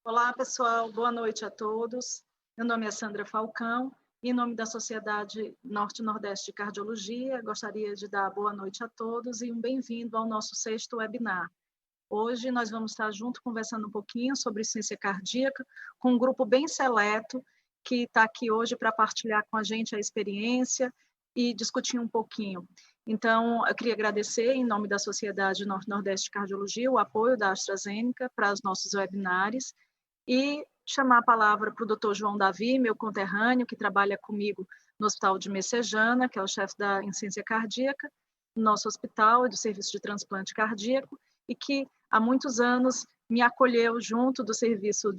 Olá, pessoal. Boa noite a todos. Meu nome é Sandra Falcão. Em nome da Sociedade Norte-Nordeste de Cardiologia, gostaria de dar boa noite a todos e um bem-vindo ao nosso 6º webinar. Hoje nós vamos estar junto conversando um pouquinho sobre ciência cardíaca com um grupo bem seleto que está aqui hoje para partilhar com a gente a experiência e discutir um pouquinho. Então, eu queria agradecer, em nome da Sociedade Norte-Nordeste de Cardiologia, o apoio da AstraZeneca para os nossos webinários e chamar a palavra para o Dr. João Davi, meu conterrâneo, que trabalha comigo no Hospital de Messejana, que é o chefe da ciência cardíaca, no nosso hospital e do serviço de transplante cardíaco, e que há muitos anos me acolheu junto do serviço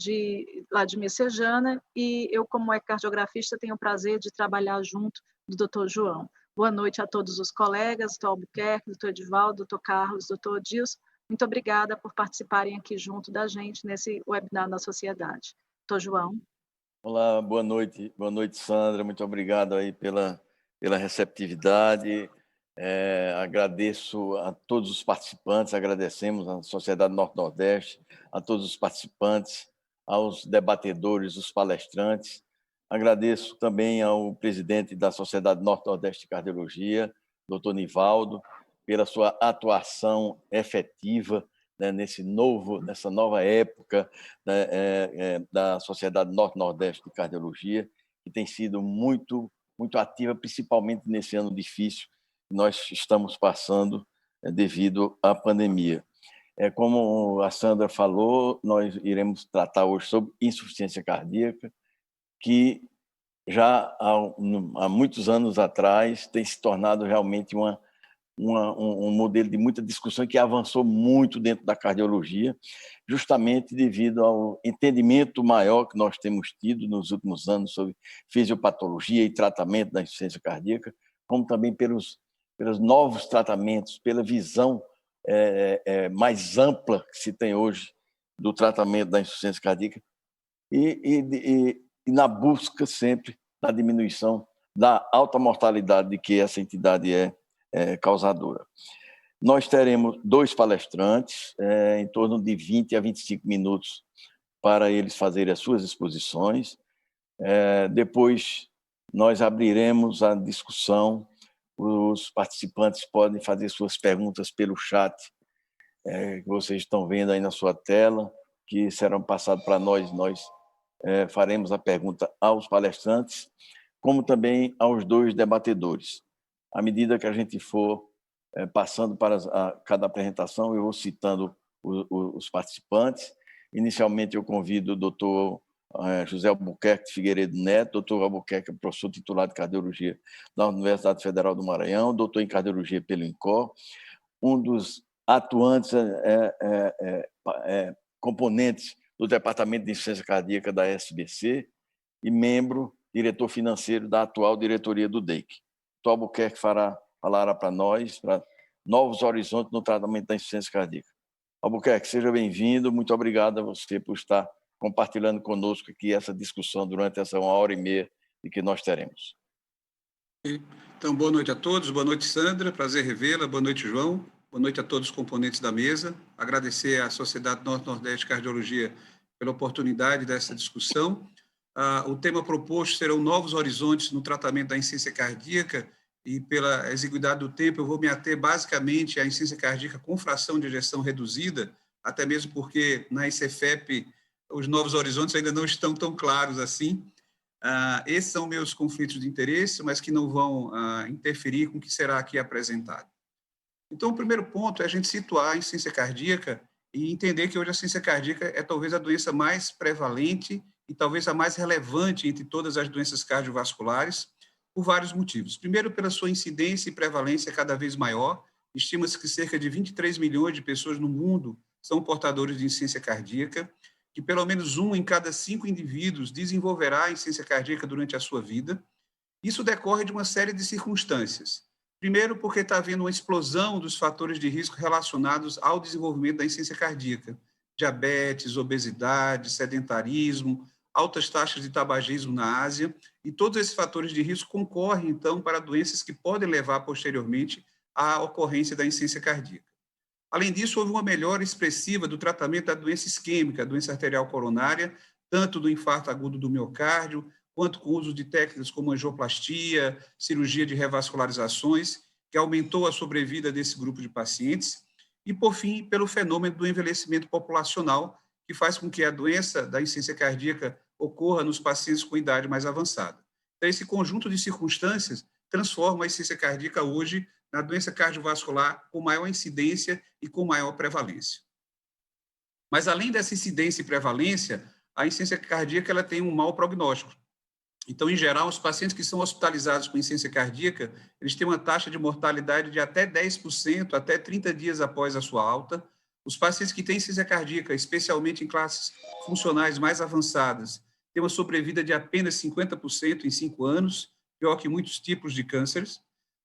lá de Messejana, e eu, como ecocardiografista, tenho o prazer de trabalhar junto do Dr. João. Boa noite a todos os colegas, Dr. Albuquerque, Dr. Edivaldo, Dr. Carlos, Dr. Dilson. Muito obrigada por participarem aqui junto da gente nesse webinar da sociedade. Dr. João. Olá, boa noite, Sandra. Muito obrigado aí pela receptividade. Agradeço a todos os participantes, agradecemos à Sociedade Norte-Nordeste, a todos os participantes, aos debatedores, os palestrantes. Agradeço também ao presidente da Sociedade Norte-Nordeste de Cardiologia, Dr. Nivaldo, pela sua atuação efetiva, né, nessa nova época, né, da Sociedade Norte-Nordeste de Cardiologia, que tem sido muito ativa, principalmente nesse ano difícil que nós estamos passando devido à pandemia. Como a Sandra falou, nós iremos tratar hoje sobre insuficiência cardíaca, que já há muitos anos atrás tem se tornado realmente um modelo de muita discussão que avançou muito dentro da cardiologia, justamente devido ao entendimento maior que nós temos tido nos últimos anos sobre fisiopatologia e tratamento da insuficiência cardíaca, como também pelos novos tratamentos, pela visão mais ampla que se tem hoje do tratamento da insuficiência cardíaca e na busca sempre da diminuição da alta mortalidade de que essa entidade é causadora. Nós teremos 2 palestrantes, em torno de 20 a 25 minutos, para eles fazerem as suas exposições. Depois, nós abriremos a discussão, os participantes podem fazer suas perguntas pelo chat, que vocês estão vendo aí na sua tela, que serão passados para nós faremos a pergunta aos palestrantes, como também aos 2 debatedores. À medida que a gente for passando para cada apresentação, eu vou citando os participantes. Inicialmente, eu convido o doutor José Albuquerque Figueiredo Neto. Doutor Albuquerque é professor titular de cardiologia da Universidade Federal do Maranhão, doutor em cardiologia pelo INCOR, um dos atuantes componentes do Departamento de Insuficiência Cardíaca da SBC e diretor financeiro da atual diretoria do DEIC. O Albuquerque falará para nós, para novos horizontes no tratamento da insuficiência cardíaca. Albuquerque, seja bem-vindo. Muito obrigado a você por estar compartilhando conosco aqui essa discussão durante essa 1h30 de que nós teremos. Então, boa noite a todos. Boa noite, Sandra. Prazer revê-la. Boa noite, João. Boa noite a todos os componentes da mesa. Agradecer à Sociedade Norte-Nordeste de Cardiologia pela oportunidade dessa discussão. O tema proposto serão novos horizontes no tratamento da insuficiência cardíaca e, pela exiguidade do tempo, eu vou me ater basicamente à insuficiência cardíaca com fração de ejeção reduzida, até mesmo porque na ICFEP os novos horizontes ainda não estão tão claros assim. Esses são meus conflitos de interesse, mas que não vão interferir com o que será aqui apresentado. Então, o primeiro ponto é a gente situar a insuficiência cardíaca e entender que hoje a insuficiência cardíaca é talvez a doença mais prevalente e talvez a mais relevante entre todas as doenças cardiovasculares, por vários motivos. Primeiro, pela sua incidência e prevalência cada vez maior. Estima-se que cerca de 23 milhões de pessoas no mundo são portadores de insuficiência cardíaca, que pelo menos 1 em cada 5 indivíduos desenvolverá insuficiência cardíaca durante a sua vida. Isso decorre de uma série de circunstâncias. Primeiro, porque está havendo uma explosão dos fatores de risco relacionados ao desenvolvimento da insuficiência cardíaca. Diabetes, obesidade, sedentarismo, altas taxas de tabagismo na Ásia, e todos esses fatores de risco concorrem, então, para doenças que podem levar posteriormente à ocorrência da insuficiência cardíaca. Além disso, houve uma melhora expressiva do tratamento da doença isquêmica, a doença arterial coronária, tanto do infarto agudo do miocárdio, quanto com o uso de técnicas como angioplastia, cirurgia de revascularizações, que aumentou a sobrevida desse grupo de pacientes, e, por fim, pelo fenômeno do envelhecimento populacional, que faz com que a doença da insuficiência cardíaca ocorra nos pacientes com idade mais avançada. Então, esse conjunto de circunstâncias transforma a insuficiência cardíaca hoje na doença cardiovascular com maior incidência e com maior prevalência. Mas, além dessa incidência e prevalência, a insuficiência cardíaca ela tem um mau prognóstico. Então, em geral, os pacientes que são hospitalizados com insuficiência cardíaca, eles têm uma taxa de mortalidade de até 10%, até 30 dias após a sua alta. Os pacientes que têm insuficiência cardíaca, especialmente em classes funcionais mais avançadas, têm uma sobrevida de apenas 50% em 5 anos, pior que muitos tipos de cânceres.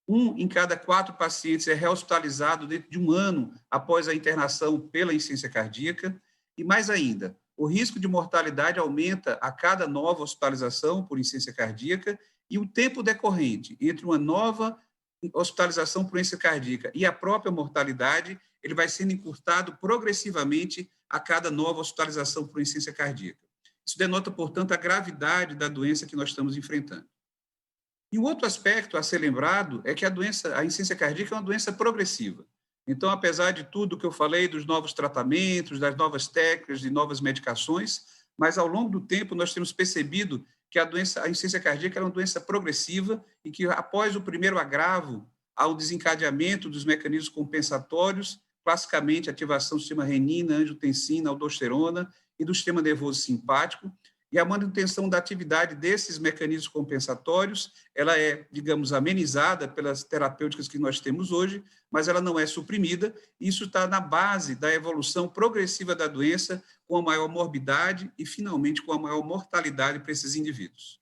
1 em cada 4 pacientes é rehospitalizado dentro de 1 ano após a internação pela insuficiência cardíaca. E mais ainda, o risco de mortalidade aumenta a cada nova hospitalização por insuficiência cardíaca e o tempo decorrente entre uma nova hospitalização por insuficiência cardíaca e a própria mortalidade, ele vai sendo encurtado progressivamente a cada nova hospitalização por insuficiência cardíaca. Isso denota, portanto, a gravidade da doença que nós estamos enfrentando. E um outro aspecto a ser lembrado é que a insuficiência cardíaca é uma doença progressiva. Então, apesar de tudo que eu falei, dos novos tratamentos, das novas técnicas, de novas medicações, mas ao longo do tempo nós temos percebido que a insuficiência cardíaca é uma doença progressiva e que após o primeiro agravo, há o desencadeamento dos mecanismos compensatórios, classicamente ativação do sistema renina, angiotensina, aldosterona e do sistema nervoso simpático, e a manutenção da atividade desses mecanismos compensatórios, ela é, digamos, amenizada pelas terapêuticas que nós temos hoje, mas ela não é suprimida, e isso está na base da evolução progressiva da doença, com a maior morbidade e, finalmente, com a maior mortalidade para esses indivíduos.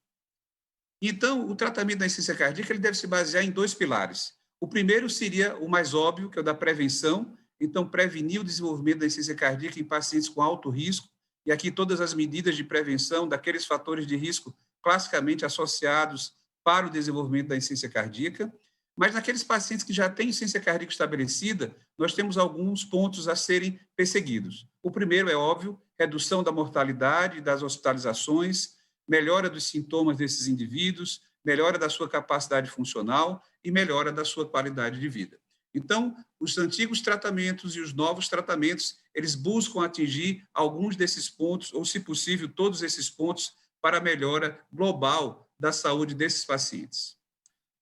Então, o tratamento da insuficiência cardíaca ele deve se basear em 2 pilares. O primeiro seria o mais óbvio, que é o da prevenção, então, prevenir o desenvolvimento da insuficiência cardíaca em pacientes com alto risco, e aqui todas as medidas de prevenção daqueles fatores de risco classicamente associados para o desenvolvimento da insuficiência cardíaca, mas naqueles pacientes que já têm insuficiência cardíaca estabelecida, nós temos alguns pontos a serem perseguidos. O primeiro é óbvio, redução da mortalidade e das hospitalizações, melhora dos sintomas desses indivíduos, melhora da sua capacidade funcional e melhora da sua qualidade de vida. Então, os antigos tratamentos e os novos tratamentos, eles buscam atingir alguns desses pontos, ou, se possível, todos esses pontos, para a melhora global da saúde desses pacientes.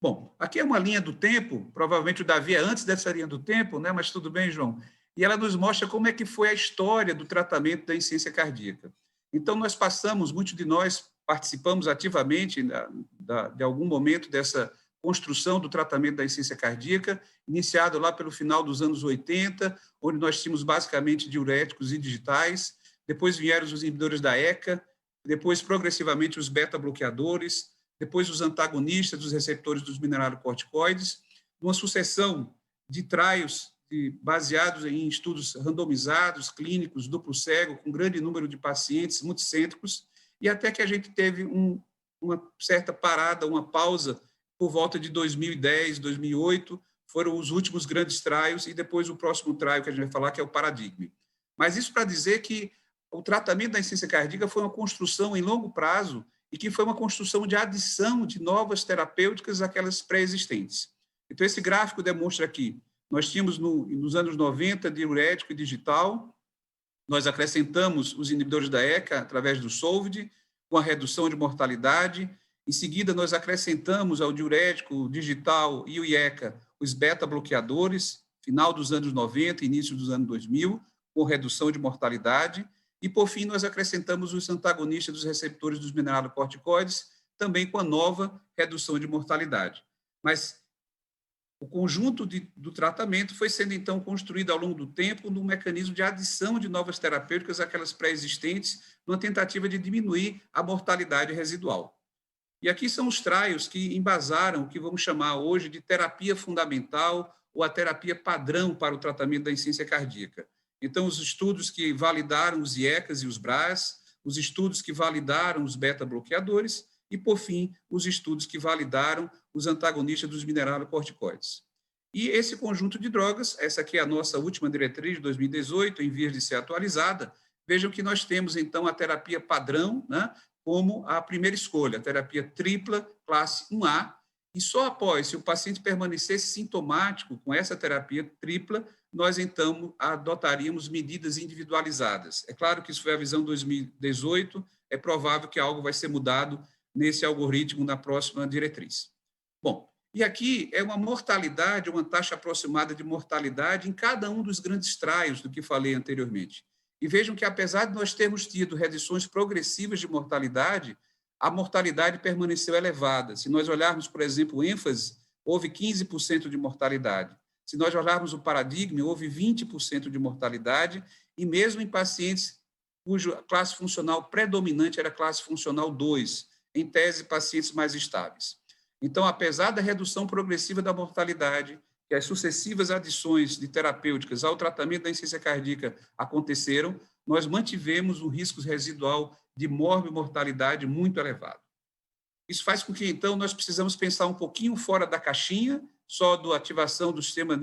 Bom, aqui é uma linha do tempo, provavelmente o Davi é antes dessa linha do tempo, né? Mas tudo bem, João? E ela nos mostra como é que foi a história do tratamento da insuficiência cardíaca. Então, nós passamos, muitos de nós participamos ativamente de algum momento dessa construção do tratamento da insuficiência cardíaca, iniciado lá pelo final dos anos 80, onde nós tínhamos basicamente diuréticos e digitais, depois vieram os inibidores da ECA, depois progressivamente os beta-bloqueadores, depois os antagonistas dos receptores dos mineralocorticoides, uma sucessão de trials baseados em estudos randomizados, clínicos, duplo cego, com grande número de pacientes multicêntricos, e até que a gente teve uma certa parada, uma pausa, por volta de 2010, 2008, foram os últimos grandes trials, e depois o próximo trial que a gente vai falar, que é o Paradigm. Mas isso para dizer que o tratamento da insuficiência cardíaca foi uma construção em longo prazo e que foi uma construção de adição de novas terapêuticas àquelas pré-existentes. Então, esse gráfico demonstra aqui, nós tínhamos nos anos 90 diurético e digital, nós acrescentamos os inibidores da ECA através do SOLVID, com a redução de mortalidade. Em seguida, nós acrescentamos ao diurético digital e o IECA os beta-bloqueadores, final dos anos 90, início dos anos 2000, com redução de mortalidade. E, por fim, nós acrescentamos os antagonistas dos receptores dos mineralocorticoides, também com a nova redução de mortalidade. Mas o conjunto do tratamento foi sendo, então, construído ao longo do tempo num mecanismo de adição de novas terapêuticas àquelas pré-existentes, numa tentativa de diminuir a mortalidade residual. E aqui são os trials que embasaram o que vamos chamar hoje de terapia fundamental ou a terapia padrão para o tratamento da insuficiência cardíaca. Então, os estudos que validaram os IECAs e os BRAS, os estudos que validaram os beta-bloqueadores e, por fim, os estudos que validaram os antagonistas dos mineralocorticoides. E esse conjunto de drogas, essa aqui é a nossa última diretriz de 2018, em vias de ser atualizada, vejam que nós temos, então, a terapia padrão, né, como a primeira escolha, a terapia tripla, classe 1A, e só após, se o paciente permanecesse sintomático com essa terapia tripla, nós, então, adotaríamos medidas individualizadas. É claro que isso foi a visão de 2018, é provável que algo vai ser mudado nesse algoritmo na próxima diretriz. Bom, e aqui é uma mortalidade, uma taxa aproximada de mortalidade em cada um dos grandes trials do que falei anteriormente. E vejam que, apesar de nós termos tido reduções progressivas de mortalidade, a mortalidade permaneceu elevada. Se nós olharmos, por exemplo, o ênfase, houve 15% de mortalidade. Se nós olharmos o paradigma, houve 20% de mortalidade, e mesmo em pacientes cuja classe funcional predominante era classe funcional 2, em tese, pacientes mais estáveis. Então, apesar da redução progressiva da mortalidade, que as sucessivas adições de terapêuticas ao tratamento da insuficiência cardíaca aconteceram, nós mantivemos um risco residual de morbimortalidade muito elevado. Isso faz com que, então, nós precisamos pensar um pouquinho fora da caixinha, só da ativação do sistema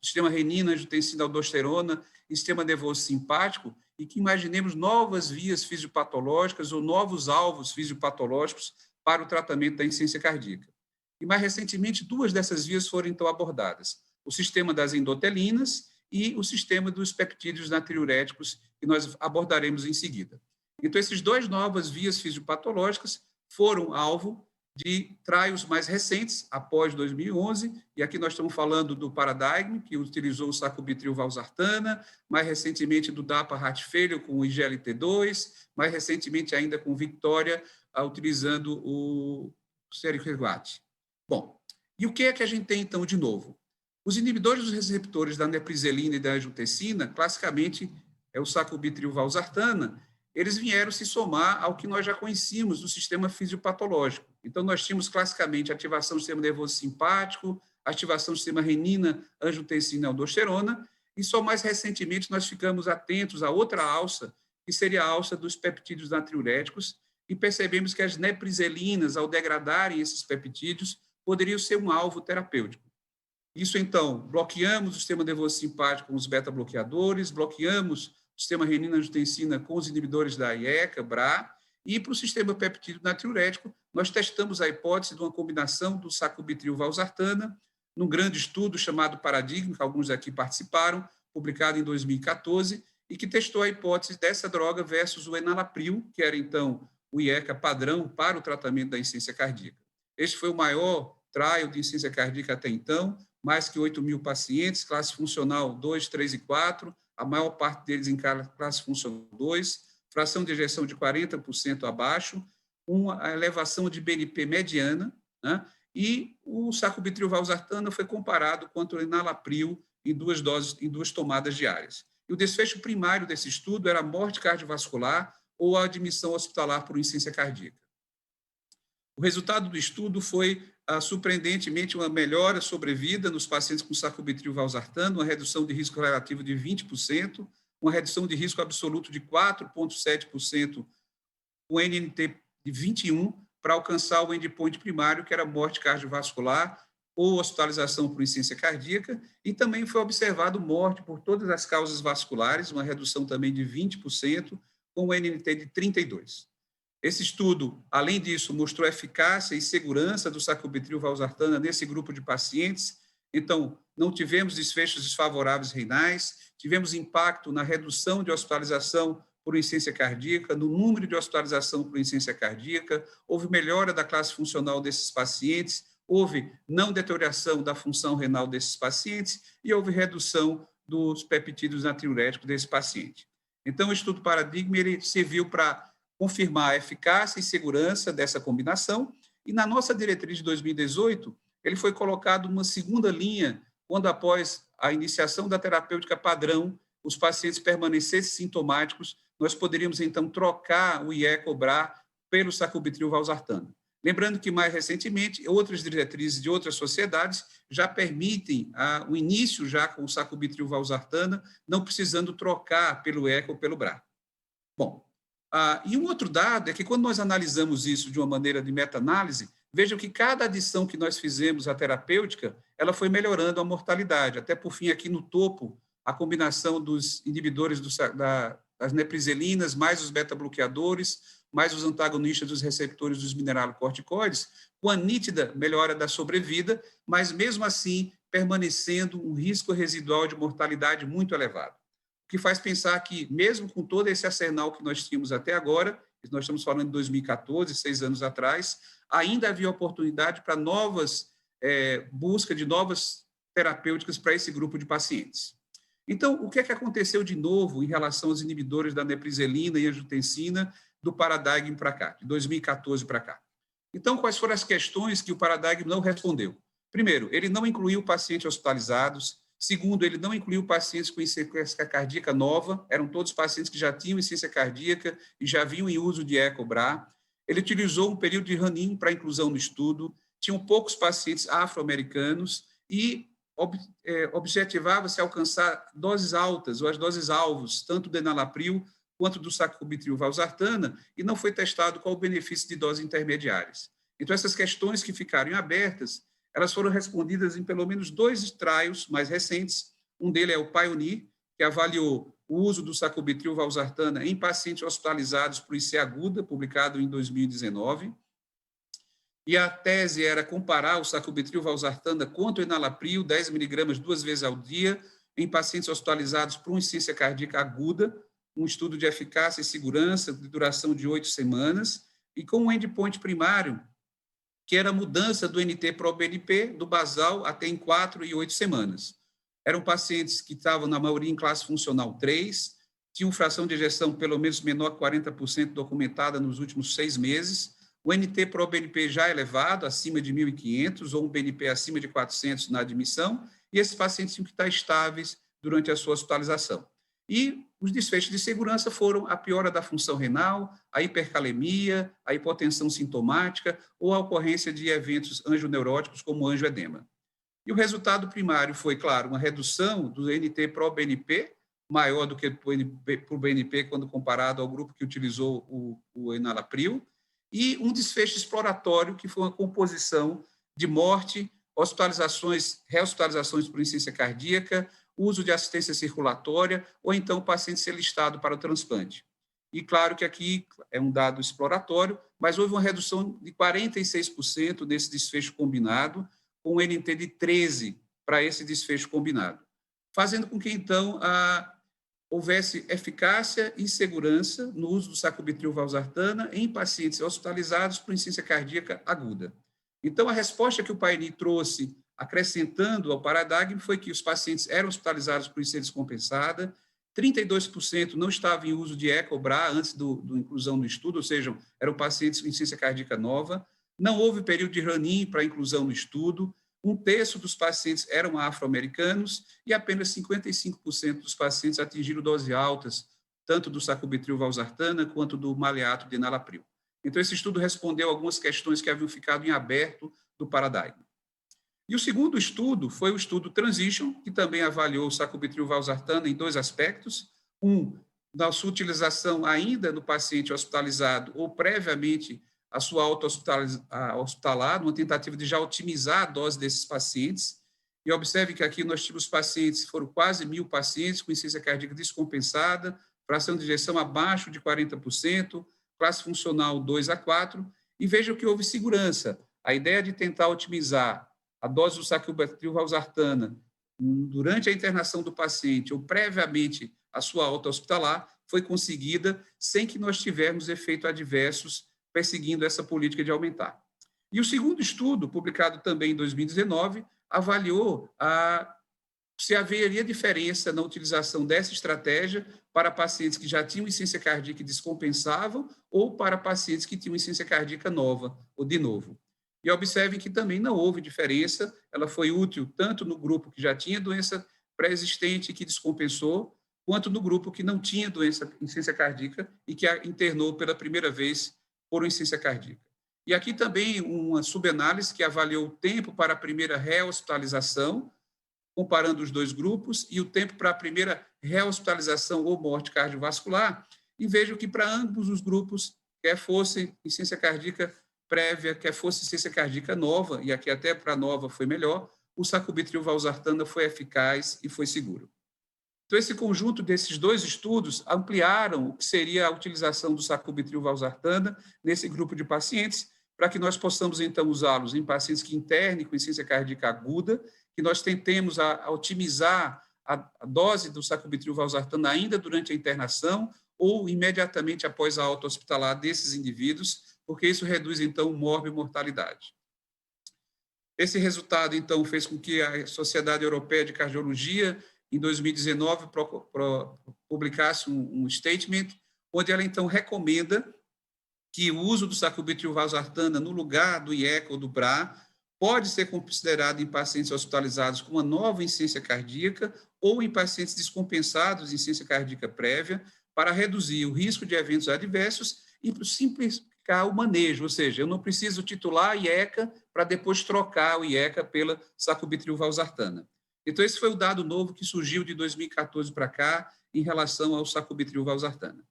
sistema renina, angiotensina, aldosterona e sistema nervoso simpático, e que imaginemos novas vias fisiopatológicas ou novos alvos fisiopatológicos para o tratamento da insuficiência cardíaca. E, mais recentemente, duas dessas vias foram, então, abordadas. O sistema das endotelinas e o sistema dos peptídeos natriuréticos, que nós abordaremos em seguida. Então, essas duas novas vias fisiopatológicas foram alvo de trials mais recentes, após 2011, e aqui nós estamos falando do Paradigm, que utilizou o sacubitril/valsartana, mais recentemente do DAPA Heart Failure com o IGLT2, mais recentemente ainda com Victoria, utilizando o Seriguat. Bom, e o que é que a gente tem, então, de novo? Os inibidores dos receptores da nepriselina e da angiotensina, classicamente é o sacubitril/valsartana, eles vieram se somar ao que nós já conhecíamos do sistema fisiopatológico. Então, nós tínhamos classicamente a ativação do sistema nervoso simpático, a ativação do sistema renina, angiotensina e aldosterona, e só mais recentemente nós ficamos atentos a outra alça, que seria a alça dos peptídeos natriuréticos, e percebemos que as nepriselinas, ao degradarem esses peptídeos, poderiam ser um alvo terapêutico. Isso, então, bloqueamos o sistema nervoso simpático com os beta-bloqueadores, bloqueamos o sistema renina-angiotensina com os inibidores da IECA, BRA, e para o sistema peptídeo natriurético, nós testamos a hipótese de uma combinação do sacubitril/valsartana, num grande estudo chamado Paradigma, que alguns aqui participaram, publicado em 2014, e que testou a hipótese dessa droga versus o enalapril, que era, então, o IECA padrão para o tratamento da insuficiência cardíaca. Este foi o maior trial de insuficiência cardíaca até então, mais que 8.000 pacientes, classe funcional 2, 3 e 4, a maior parte deles em classe funcional 2, fração de ejeção de 40% abaixo, uma elevação de BNP mediana, né? E o sacubitril/valsartana foi comparado contra o enalapril em 2 doses, em 2 tomadas diárias. E o desfecho primário desse estudo era a morte cardiovascular ou a admissão hospitalar por insuficiência cardíaca. O resultado do estudo foi, surpreendentemente, uma melhora sobrevida nos pacientes com sacubitril/valsartana, uma redução de risco relativo de 20%, uma redução de risco absoluto de 4,7%, com NNT de 21, para alcançar o endpoint primário, que era morte cardiovascular ou hospitalização por insuficiência cardíaca, e também foi observado morte por todas as causas vasculares, uma redução também de 20%, com o NNT de 32. Esse estudo, além disso, mostrou eficácia e segurança do sacubitril/valsartana nesse grupo de pacientes. Então, não tivemos desfechos desfavoráveis renais, tivemos impacto na redução de hospitalização por insuficiência cardíaca, no número de hospitalização por insuficiência cardíaca, houve melhora da classe funcional desses pacientes, houve não deterioração da função renal desses pacientes e houve redução dos peptídeos natriuréticos desse paciente. Então, o estudo Paradigma ele serviu para confirmar a eficácia e segurança dessa combinação, e na nossa diretriz de 2018, ele foi colocado numa segunda linha, quando após a iniciação da terapêutica padrão, os pacientes permanecessem sintomáticos, nós poderíamos, então, trocar o IECA/BRA pelo sacubitril/valsartana. Lembrando que, mais recentemente, outras diretrizes de outras sociedades já permitem o início já com o sacubitril/valsartana, não precisando trocar pelo IECA ou pelo BRA. Bom, E um outro dado é que, quando nós analisamos isso de uma maneira de meta-análise, vejam que cada adição que nós fizemos à terapêutica, ela foi melhorando a mortalidade. Até, por fim, aqui no topo, a combinação dos inibidores das neprizelinas, mais os beta-bloqueadores, mais os antagonistas dos receptores dos mineralocorticoides, com a nítida melhora da sobrevida, mas, mesmo assim, permanecendo um risco residual de mortalidade muito elevado. O que faz pensar que, mesmo com todo esse arsenal que nós tínhamos até agora, nós estamos falando de 2014, 6 anos atrás, ainda havia oportunidade para busca de novas terapêuticas para esse grupo de pacientes. Então, o que é que aconteceu de novo em relação aos inibidores da nepriselina e angiotensina do Paradigm para cá, de 2014 para cá? Então, quais foram as questões que o Paradigm não respondeu? Primeiro, ele não incluiu pacientes hospitalizados. Segundo, ele não incluiu pacientes com insuficiência cardíaca nova, eram todos pacientes que já tinham insuficiência cardíaca e já vinham em uso de EcoBRA. Ele utilizou um período de run-in para inclusão no estudo, tinham poucos pacientes afro-americanos e objetivava-se alcançar doses altas, ou as doses alvos, tanto do enalapril quanto do sacubitril/valsartana, e não foi testado qual o benefício de doses intermediárias. Então, essas questões que ficaram abertas, elas foram respondidas em pelo menos 2 trials mais recentes. Um deles é o Pioneer, que avaliou o uso do sacubitril/valsartana em pacientes hospitalizados por IC aguda, publicado em 2019. E a tese era comparar o sacubitril/valsartana contra o enalapril, 10 mg 2 vezes ao dia, em pacientes hospitalizados por insuficiência cardíaca aguda, um estudo de eficácia e segurança de duração de 8 semanas, e com um endpoint primário, que era a mudança do NT-proBNP, do basal, até em 4 e 8 semanas. Eram pacientes que estavam, na maioria, em classe funcional 3, tinham fração de ejeção pelo menos menor que 40% documentada nos últimos 6 meses, o NT-proBNP já elevado, acima de 1.500, ou um BNP acima de 400 na admissão, e esses pacientes tinham que estar estáveis durante a sua hospitalização. E os desfechos de segurança foram a piora da função renal, a hipercalemia, a hipotensão sintomática ou a ocorrência de eventos angioneuróticos como angioedema. E o resultado primário foi, claro, uma redução do NT-proBNP, maior do que por BNP quando comparado ao grupo que utilizou o enalapril, e um desfecho exploratório, que foi uma composição de morte, hospitalizações, rehospitalizações por insuficiência cardíaca, uso de assistência circulatória, ou então o paciente ser listado para o transplante. E claro que aqui é um dado exploratório, mas houve uma redução de 46% nesse desfecho combinado, com um NT de 13 para esse desfecho combinado, fazendo com que, então, houvesse eficácia e segurança no uso do sacubitril/valsartana em pacientes hospitalizados por insuficiência cardíaca aguda. Então, a resposta que o Pioneer trouxe, acrescentando ao Paradigm, foi que os pacientes eram hospitalizados por insuficiência descompensada, 32% não estavam em uso de EcoBRA antes do inclusão no estudo, ou seja, eram pacientes com insuficiência cardíaca nova, não houve período de run-in para inclusão no estudo, 1/3 dos pacientes eram afro-americanos e apenas 55% dos pacientes atingiram doses altas, tanto do sacubitril/valsartana quanto do maleato de enalapril. Então, esse estudo respondeu algumas questões que haviam ficado em aberto do Paradigm. E o segundo estudo foi o estudo Transition, que também avaliou o sacubitril/valsartana em 2 aspectos. Da sua utilização ainda no paciente hospitalizado ou previamente a sua auto-hospitalar, numa tentativa de já otimizar a dose desses pacientes. E observe que aqui nós tivemos pacientes, foram quase 1.000 pacientes com insuficiência cardíaca descompensada, fração de ejeção abaixo de 40%, classe funcional 2 a 4, e vejam que houve segurança. A ideia de tentar otimizar a dose do sacubitril/valsartana durante a internação do paciente ou previamente a sua alta hospitalar foi conseguida sem que nós tivermos efeitos adversos perseguindo essa política de aumentar. E o segundo estudo, publicado também em 2019, avaliou se haveria diferença na utilização dessa estratégia para pacientes que já tinham insuficiência cardíaca e descompensavam ou para pacientes que tinham insuficiência cardíaca nova ou de novo. E observem que também não houve diferença, ela foi útil tanto no grupo que já tinha doença pré-existente e que descompensou, quanto no grupo que não tinha insuficiência cardíaca e que a internou pela primeira vez por insuficiência cardíaca. E aqui também uma subanálise que avaliou o tempo para a primeira rehospitalização, comparando os 2 grupos, e o tempo para a primeira rehospitalização ou morte cardiovascular, e vejo que para ambos os grupos, quer fosse insuficiência cardíaca prévia, quer fosse insuficiência cardíaca nova, e aqui até para nova foi melhor, o sacubitril/valsartana foi eficaz e foi seguro. Então, esse conjunto desses dois estudos ampliaram o que seria a utilização do sacubitril/valsartana nesse grupo de pacientes, para que nós possamos, então, usá-los em pacientes que internem com insuficiência cardíaca aguda, que nós tentemos a otimizar a dose do sacubitril/valsartana ainda durante a internação ou imediatamente após a alta hospitalar desses indivíduos, porque isso reduz, então, mortalidade. Esse resultado, então, fez com que a Sociedade Europeia de Cardiologia, em 2019, publicasse um statement, onde ela, então, recomenda que o uso do sacubitril/valsartana no lugar do IECA ou do BRA pode ser considerado em pacientes hospitalizados com uma nova insuficiência cardíaca ou em pacientes descompensados de insuficiência cardíaca prévia, para reduzir o risco de eventos adversos e simplificar o manejo, ou seja, eu não preciso titular IECA para depois trocar o IECA pela sacubitril/valsartana. Então, esse foi o dado novo que surgiu de 2014 para cá em relação ao sacubitril/valsartana.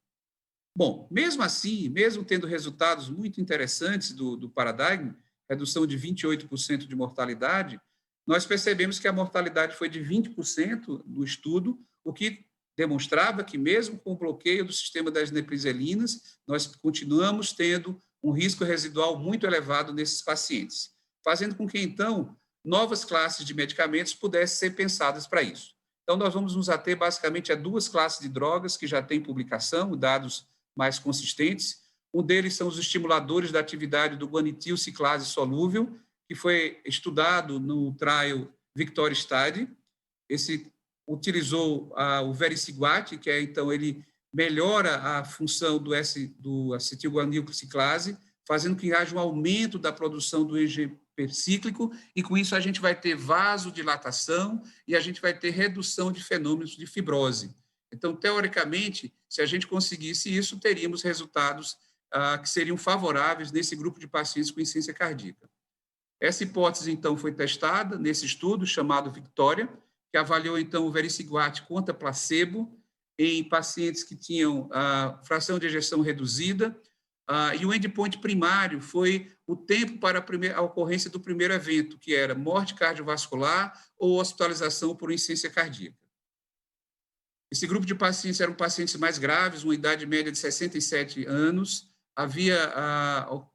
Bom, mesmo assim, mesmo tendo resultados muito interessantes do Paradigm, redução de 28% de mortalidade, nós percebemos que a mortalidade foi de 20% do estudo, o que demonstrava que, mesmo com o bloqueio do sistema das neprizzelinas, nós continuamos tendo um risco residual muito elevado nesses pacientes, fazendo com que, então, novas classes de medicamentos pudessem ser pensadas para isso. Então, nós vamos nos ater basicamente a duas classes de drogas que já têm publicação, dados mais consistentes. Um deles são os estimuladores da atividade do guanitil ciclase solúvel, que foi estudado no trial Victoria Study. Esse utilizou o vericiguat, que é, então, ele melhora a função do acetilguanilciclase, fazendo que haja um aumento da produção do EGP cíclico, e com isso a gente vai ter vasodilatação e a gente vai ter redução de fenômenos de fibrose. Então, teoricamente, se a gente conseguisse isso, teríamos resultados que seriam favoráveis nesse grupo de pacientes com insuficiência cardíaca. Essa hipótese, então, foi testada nesse estudo chamado Victoria, que avaliou, então, o vericiguat contra placebo em pacientes que tinham fração de ejeção reduzida, e o endpoint primário foi o tempo para a ocorrência do primeiro evento, que era morte cardiovascular ou hospitalização por insuficiência cardíaca. Esse grupo de pacientes eram pacientes mais graves, uma idade média de 67 anos, havia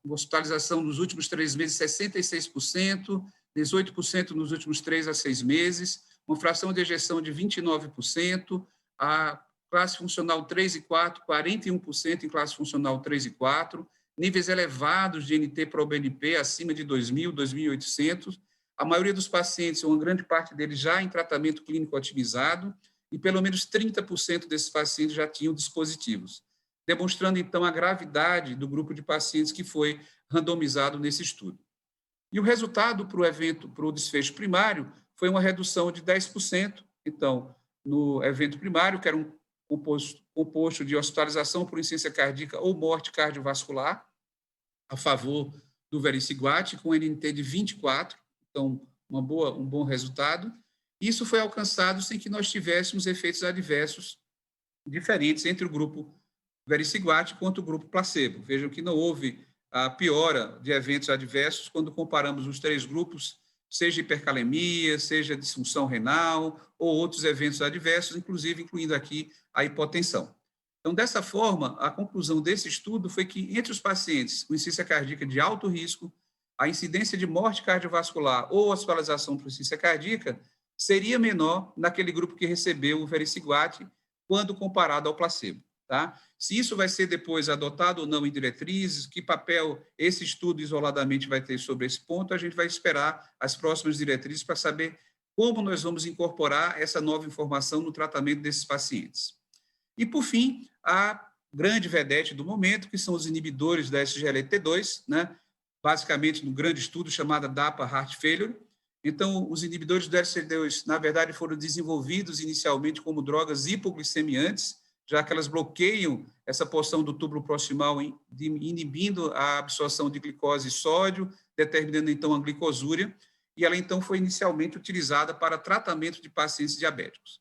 hospitalização nos últimos 3 meses 66%, 18% nos últimos 3 a 6 meses, uma fração de ejeção de 29%, a classe funcional 3 e 4, 41% em classe funcional 3 e 4, níveis elevados de NT-proBNP acima de 2.000, 2.800, a maioria dos pacientes, uma grande parte deles já em tratamento clínico otimizado, e pelo menos 30% desses pacientes já tinham dispositivos, demonstrando, então, a gravidade do grupo de pacientes que foi randomizado nesse estudo. E o resultado para o desfecho primário foi uma redução de 10%. Então, no evento primário, que era um composto de hospitalização por insuficiência cardíaca ou morte cardiovascular, a favor do vericiguat, com NNT de 24, então, um bom resultado. Isso foi alcançado sem que nós tivéssemos efeitos adversos diferentes entre o grupo vericiguat quanto o grupo placebo. Vejam que não houve a piora de eventos adversos quando comparamos os 3 grupos, seja hipercalemia, seja disfunção renal ou outros eventos adversos, inclusive incluindo aqui a hipotensão. Então, dessa forma, a conclusão desse estudo foi que entre os pacientes com insuficiência cardíaca de alto risco, a incidência de morte cardiovascular ou hospitalização por insuficiência cardíaca seria menor naquele grupo que recebeu o vericiguat quando comparado ao placebo. Tá? Se isso vai ser depois adotado ou não em diretrizes, que papel esse estudo isoladamente vai ter sobre esse ponto, a gente vai esperar as próximas diretrizes para saber como nós vamos incorporar essa nova informação no tratamento desses pacientes. E, por fim, a grande vedete do momento, que são os inibidores da SGLT2, né? Basicamente no grande estudo chamado DAPA Heart Failure. Então, os inibidores do SGLT2, na verdade, foram desenvolvidos inicialmente como drogas hipoglicemiantes, já que elas bloqueiam essa porção do túbulo proximal, inibindo a absorção de glicose e sódio, determinando, então, a glicosúria, e ela, então, foi inicialmente utilizada para tratamento de pacientes diabéticos.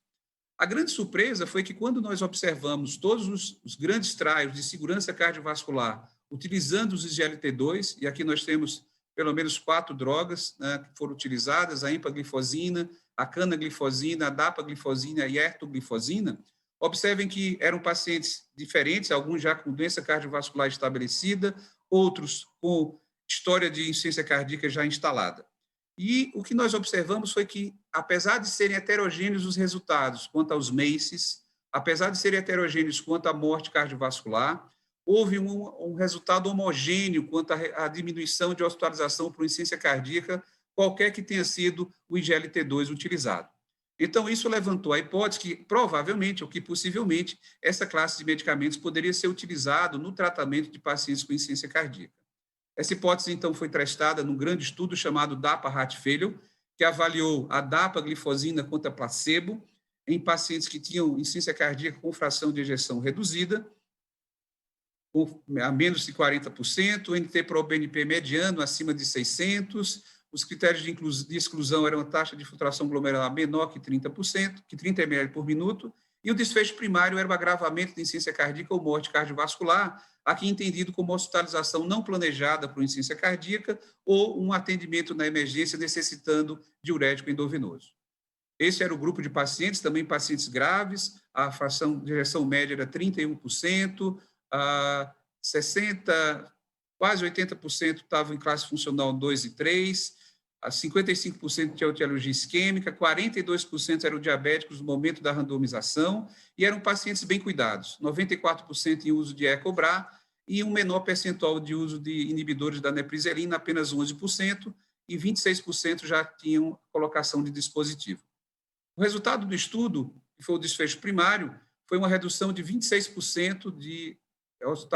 A grande surpresa foi que, quando nós observamos todos os grandes trials de segurança cardiovascular utilizando os SGLT2, e aqui nós temos pelo menos 4 drogas, né, que foram utilizadas, a empaglifosina, a canaglifosina, a dapaglifosina e a ertoglifosina, observem que eram pacientes diferentes, alguns já com doença cardiovascular estabelecida, outros com história de insuficiência cardíaca já instalada. E o que nós observamos foi que, apesar de serem heterogêneos os resultados quanto aos MACEs, apesar de serem heterogêneos quanto à morte cardiovascular, houve um resultado homogêneo quanto à diminuição de hospitalização por insuficiência cardíaca, qualquer que tenha sido o IGLT2 utilizado. Então, isso levantou a hipótese que, provavelmente, ou que possivelmente, essa classe de medicamentos poderia ser utilizado no tratamento de pacientes com insuficiência cardíaca. Essa hipótese, então, foi testada num grande estudo chamado DAPA Heart Failure, que avaliou a dapaglifosina contra placebo em pacientes que tinham insuficiência cardíaca com fração de ejeção reduzida, a menos de 40%, o NT-proBNP mediano acima de 600, os critérios de exclusão eram a taxa de filtração glomerular menor que 30%, que 30 ml por minuto, e o desfecho primário era o agravamento de insuficiência cardíaca ou morte cardiovascular, aqui entendido como hospitalização não planejada por insuficiência cardíaca ou um atendimento na emergência necessitando diurético endovenoso. Esse era o grupo de pacientes, também pacientes graves, a fração de ejeção média era 31%, 60%, quase 80% estavam em classe funcional 2 e 3, 55% tinham etiologia isquêmica, 42% eram diabéticos no momento da randomização e eram pacientes bem cuidados, 94% em uso de Ecobra e um menor percentual de uso de inibidores da nepriselina, apenas 11%, e 26% já tinham colocação de dispositivo. O resultado do estudo, que foi o desfecho primário, foi uma redução de 26% de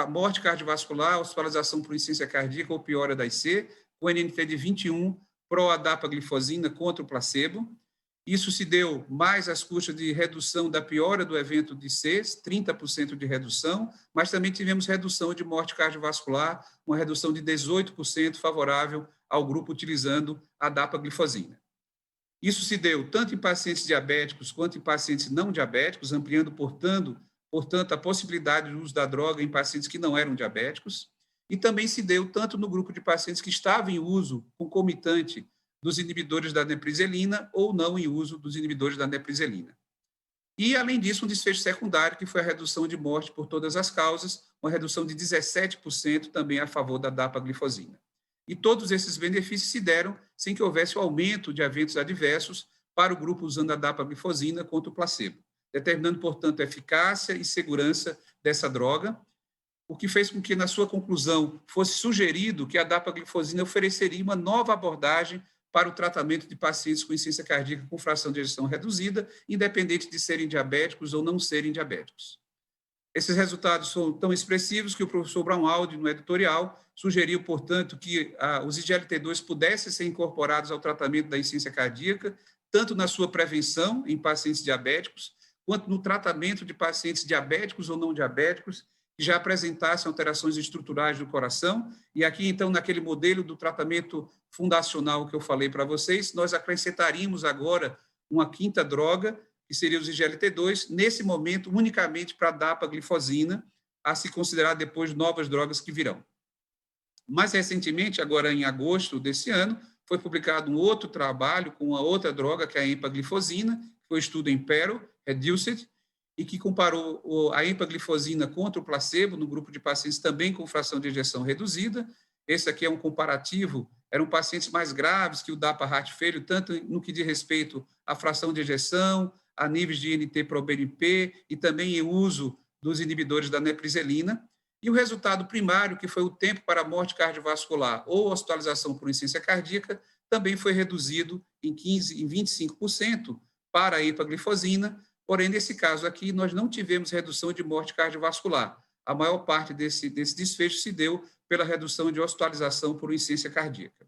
morte cardiovascular, hospitalização por insuficiência cardíaca ou piora da IC, com NNT de 21, pró-dapaglifosina contra o placebo. Isso se deu mais às custas de redução da piora do evento de CES, 30% de redução, mas também tivemos redução de morte cardiovascular, uma redução de 18% favorável ao grupo utilizando a dapaglifosina. Isso se deu tanto em pacientes diabéticos quanto em pacientes não diabéticos, ampliando, portanto, a possibilidade do uso da droga em pacientes que não eram diabéticos, e também se deu tanto no grupo de pacientes que estavam em uso concomitante dos inibidores da nepriselina ou não em uso dos inibidores da nepriselina. E, além disso, um desfecho secundário, que foi a redução de morte por todas as causas, uma redução de 17% também a favor da dapaglifosina. E todos esses benefícios se deram sem que houvesse o aumento de eventos adversos para o grupo usando a dapaglifosina contra o placebo, determinando, portanto, a eficácia e segurança dessa droga, o que fez com que, na sua conclusão, fosse sugerido que a dapaglifosina ofereceria uma nova abordagem para o tratamento de pacientes com insuficiência cardíaca com fração de ejeção reduzida, independente de serem diabéticos ou não serem diabéticos. Esses resultados são tão expressivos que o professor Braunaldi, no editorial, sugeriu, portanto, que os IGLT2 pudessem ser incorporados ao tratamento da insuficiência cardíaca, tanto na sua prevenção em pacientes diabéticos, quanto no tratamento de pacientes diabéticos ou não diabéticos, que já apresentassem alterações estruturais do coração. E aqui, então, naquele modelo do tratamento fundacional que eu falei para vocês, nós acrescentaríamos agora uma quinta droga, que seria os IGLT2, nesse momento, unicamente para a dapaglifosina, a se considerar depois novas drogas que virão. Mais recentemente, agora em agosto desse ano, foi publicado um outro trabalho com uma outra droga, que é a empaglifosina, que foi um estudo em Pero, Reduced, e que comparou a empaglifosina contra o placebo no grupo de pacientes também com fração de ejeção reduzida. Esse aqui é um comparativo, eram pacientes mais graves que o DAPA Heart Failure, tanto no que diz respeito à fração de ejeção, a níveis de NT-proBNP e também em uso dos inibidores da nepriselina. E o resultado primário, que foi o tempo para a morte cardiovascular ou hospitalização por insuficiência cardíaca, também foi reduzido em 25% para a empaglifosina. Porém, nesse caso aqui, nós não tivemos redução de morte cardiovascular. A maior parte desse desfecho se deu pela redução de hospitalização por insuficiência cardíaca.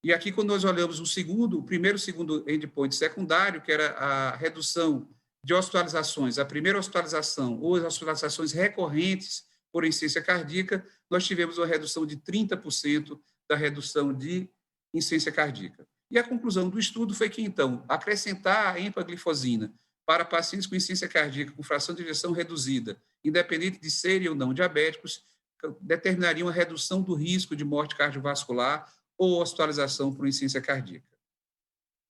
E aqui, quando nós olhamos o primeiro e segundo endpoint secundário, que era a redução de hospitalizações, a primeira hospitalização ou as hospitalizações recorrentes por insuficiência cardíaca, nós tivemos uma redução de 30% da redução de insuficiência cardíaca. E a conclusão do estudo foi que, então, acrescentar a empaglifosina para pacientes com insuficiência cardíaca com fração de ejeção reduzida, independente de serem ou não diabéticos, determinariam a redução do risco de morte cardiovascular ou hospitalização por insuficiência cardíaca.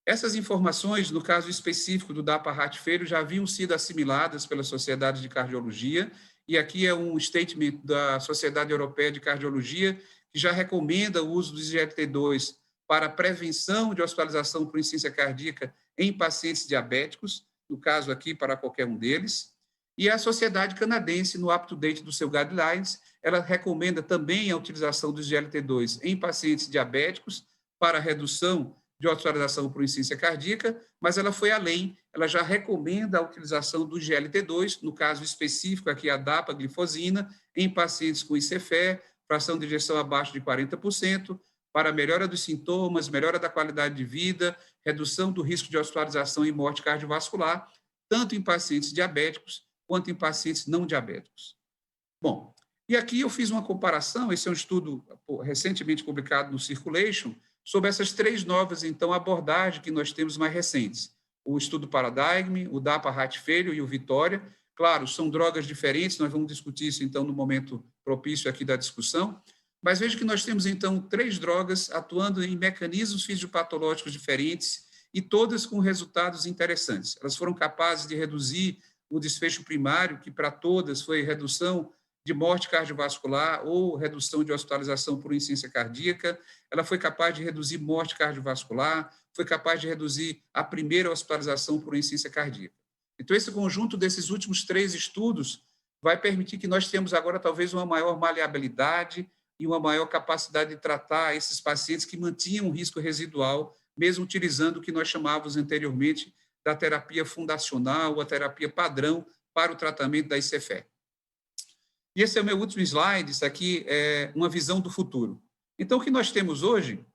Essas informações, no caso específico do DAPA Heart Failure, já haviam sido assimiladas pela Sociedade de Cardiologia, e aqui é um statement da Sociedade Europeia de Cardiologia, que já recomenda o uso do SGLT2 para prevenção de hospitalização por insuficiência cardíaca em pacientes diabéticos, no caso aqui para qualquer um deles. E a Sociedade Canadense, no up-to-date do seu guidelines, ela recomenda também a utilização do SGLT2 em pacientes diabéticos para redução de hospitalização por insuficiência cardíaca, mas ela foi além, ela já recomenda a utilização do GLT2, no caso específico aqui a dapaglifosina, em pacientes com ICFE, fração de ejeção abaixo de 40%, para melhora dos sintomas, melhora da qualidade de vida, redução do risco de hospitalização e morte cardiovascular, tanto em pacientes diabéticos quanto em pacientes não diabéticos. Bom, e aqui eu fiz uma comparação, esse é um estudo recentemente publicado no Circulation, sobre essas três novas, então, abordagens que nós temos mais recentes. O estudo Paradigm, o DAPA Heart Failure e o Vitória. Claro, são drogas diferentes, nós vamos discutir isso, então, no momento propício aqui da discussão. Mas veja que nós temos, então, três drogas atuando em mecanismos fisiopatológicos diferentes e todas com resultados interessantes. Elas foram capazes de reduzir o desfecho primário, que para todas foi redução de morte cardiovascular ou redução de hospitalização por insuficiência cardíaca. Ela foi capaz de reduzir morte cardiovascular, foi capaz de reduzir a primeira hospitalização por insuficiência cardíaca. Então, esse conjunto desses últimos três estudos vai permitir que nós tenhamos agora talvez uma maior maleabilidade e uma maior capacidade de tratar esses pacientes que mantinham um risco residual, mesmo utilizando o que nós chamávamos anteriormente da terapia fundacional ou a terapia padrão para o tratamento da ICFE. E esse é o meu último slide, isso aqui é uma visão do futuro. Então, o que nós temos hoje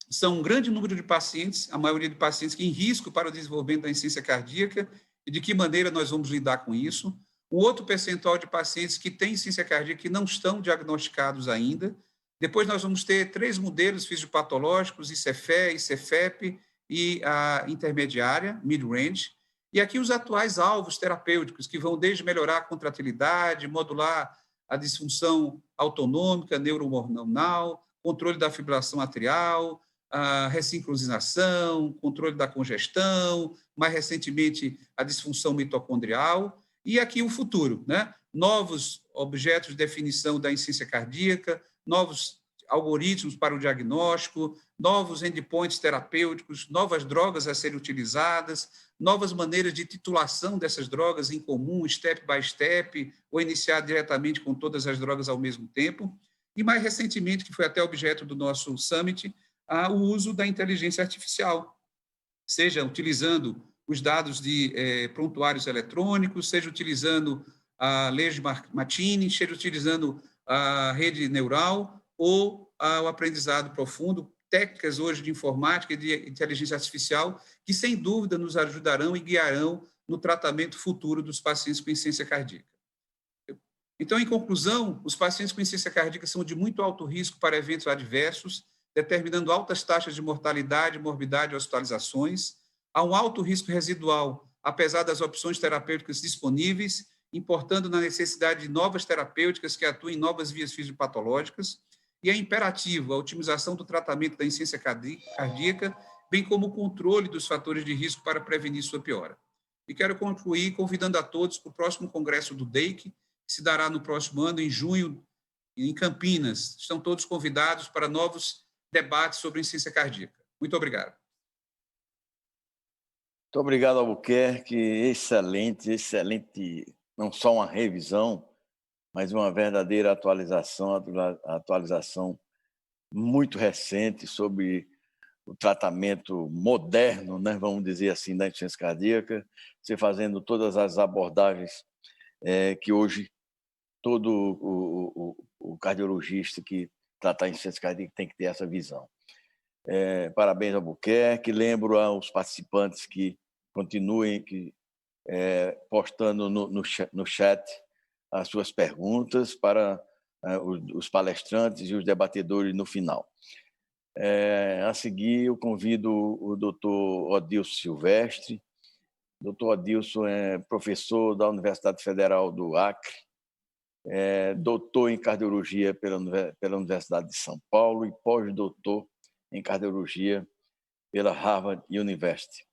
são um grande número de pacientes, a maioria de pacientes que em risco para o desenvolvimento da insuficiência cardíaca, e de que maneira nós vamos lidar com isso. Um outro percentual de pacientes que têm insuficiência cardíaca que não estão diagnosticados ainda. Depois nós vamos ter três modelos fisiopatológicos, ICFE, ICFEP e a intermediária, mid-range. E aqui os atuais alvos terapêuticos, que vão desde melhorar a contratilidade, modular a disfunção autonômica, neurohormonal, controle da fibrilação atrial, a ressincronização, controle da congestão, mais recentemente a disfunção mitocondrial, e aqui o futuro, né? Novos objetos de definição da insuficiência cardíaca, novos algoritmos para o diagnóstico, novos endpoints terapêuticos, novas drogas a serem utilizadas, novas maneiras de titulação dessas drogas em comum, step by step, ou iniciar diretamente com todas as drogas ao mesmo tempo. E, mais recentemente, que foi até objeto do nosso summit, o uso da inteligência artificial, seja utilizando os dados de prontuários eletrônicos, seja utilizando a Legge Machine, seja utilizando a rede neural ou o aprendizado profundo, técnicas hoje de informática e de inteligência artificial que, sem dúvida, nos ajudarão e guiarão no tratamento futuro dos pacientes com insuficiência cardíaca. Então, em conclusão, os pacientes com insuficiência cardíaca são de muito alto risco para eventos adversos, determinando altas taxas de mortalidade, morbidade e hospitalizações. Há um alto risco residual, apesar das opções terapêuticas disponíveis, importando na necessidade de novas terapêuticas que atuem em novas vias fisiopatológicas, e é imperativo a otimização do tratamento da insuficiência cardíaca, bem como o controle dos fatores de risco para prevenir sua piora. E quero concluir convidando a todos para o próximo congresso do DEIC, que se dará no próximo ano, em junho, em Campinas. Estão todos convidados para novos debates sobre insuficiência cardíaca. Muito obrigado. Muito obrigado, Albuquerque. Excelente, não só uma revisão, mas uma verdadeira atualização muito recente sobre o tratamento moderno, né, vamos dizer assim, da insuficiência cardíaca, você fazendo todas as abordagens que hoje todo o cardiologista que trata a insuficiência cardíaca tem que ter essa visão. Parabéns, Albuquerque. Lembro aos participantes que continuem postando no chat as suas perguntas para os palestrantes e os debatedores no final. A seguir, eu convido o Dr. Odilson Silvestre, Dr. Adilson é professor da Universidade Federal do Acre, é doutor em cardiologia pela Universidade de São Paulo e pós-doutor em cardiologia pela Harvard University.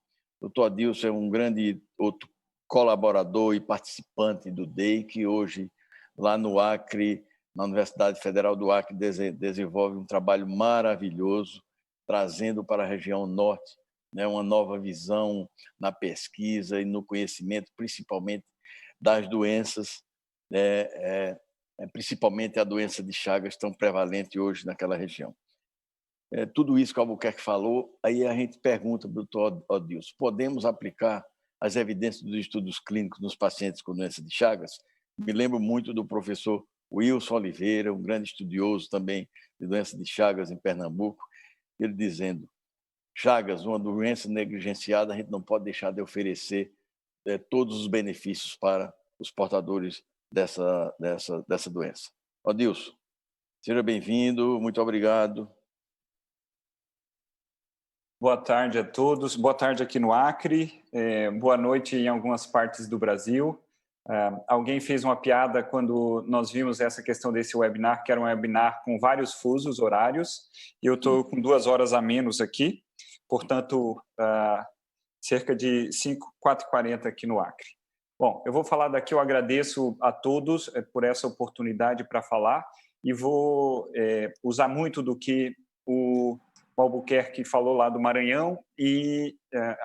Dr. Adilson é um grande outro colaborador e participante do DEI, que hoje, lá no Acre, na Universidade Federal do Acre, desenvolve um trabalho maravilhoso, trazendo para a região norte, né, uma nova visão na pesquisa e no conhecimento, principalmente das doenças, principalmente a doença de Chagas, tão prevalente hoje naquela região. Tudo isso que o Albuquerque falou, aí a gente pergunta, doutor Adilson, podemos aplicar as evidências dos estudos clínicos nos pacientes com doença de Chagas? Me lembro muito do professor Wilson Oliveira, um grande estudioso também de doença de Chagas em Pernambuco, ele dizendo: Chagas, uma doença negligenciada, a gente não pode deixar de oferecer todos os benefícios para os portadores dessa doença. Adilson, seja bem-vindo, muito obrigado. Boa tarde a todos, boa tarde aqui no Acre, boa noite em algumas partes do Brasil. Alguém fez uma piada quando nós vimos essa questão desse webinar, que era um webinar com vários fusos horários, e eu estou com 2 horas a menos aqui, portanto, cerca de 4h40 aqui no Acre. Bom, eu vou falar daqui, eu agradeço a todos por essa oportunidade para falar, e vou usar muito do que o Albuquerque falou lá do Maranhão e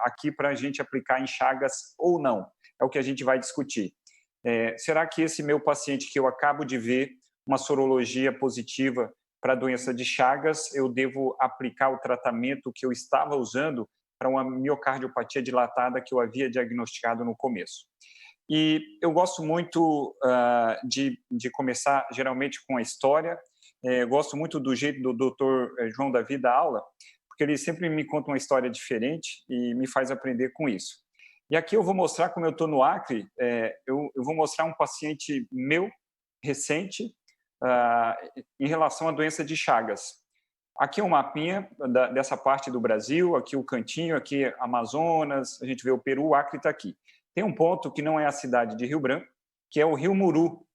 aqui para a gente aplicar em Chagas ou não. É o que a gente vai discutir. Será que esse meu paciente que eu acabo de ver uma sorologia positiva para a doença de Chagas, eu devo aplicar o tratamento que eu estava usando para uma miocardiopatia dilatada que eu havia diagnosticado no começo? E eu gosto muito de começar geralmente com a história. Gosto muito do jeito do Dr. João Davi da aula, porque ele sempre me conta uma história diferente e me faz aprender com isso. E aqui eu vou mostrar, como eu estou no Acre, eu vou mostrar um paciente meu, recente, em relação à doença de Chagas. Aqui é um mapinha dessa parte do Brasil, aqui o cantinho, aqui Amazonas, a gente vê o Peru, o Acre está aqui. Tem um ponto que não é a cidade de Rio Branco, que é o Rio Muru.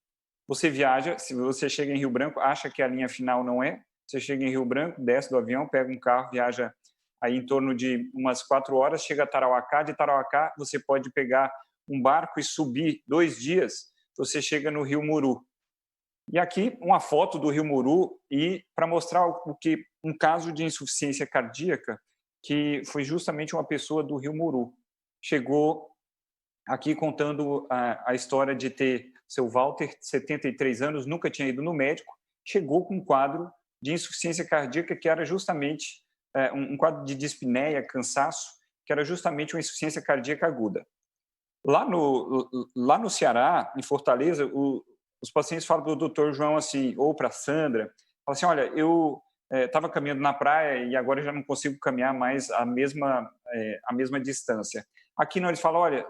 Você viaja, se você chega em Rio Branco, acha que a linha final não é, você chega em Rio Branco, desce do avião, pega um carro, viaja aí em torno de umas 4 horas, chega a Tarauacá, de Tarauacá você pode pegar um barco e subir 2 dias, você chega no Rio Muru. E aqui uma foto do Rio Muru e para mostrar um caso de insuficiência cardíaca que foi justamente uma pessoa do Rio Muru. Chegou aqui contando a história de ter seu Walter, 73 anos, nunca tinha ido no médico, chegou com um quadro de insuficiência cardíaca que era justamente um quadro de dispneia, cansaço, que era justamente uma insuficiência cardíaca aguda. Lá no Ceará, em Fortaleza, os pacientes falam para o doutor João assim, ou para a Sandra, falam assim, olha, eu estava caminhando na praia e agora já não consigo caminhar mais a mesma distância. Aqui não, eles falam, olha,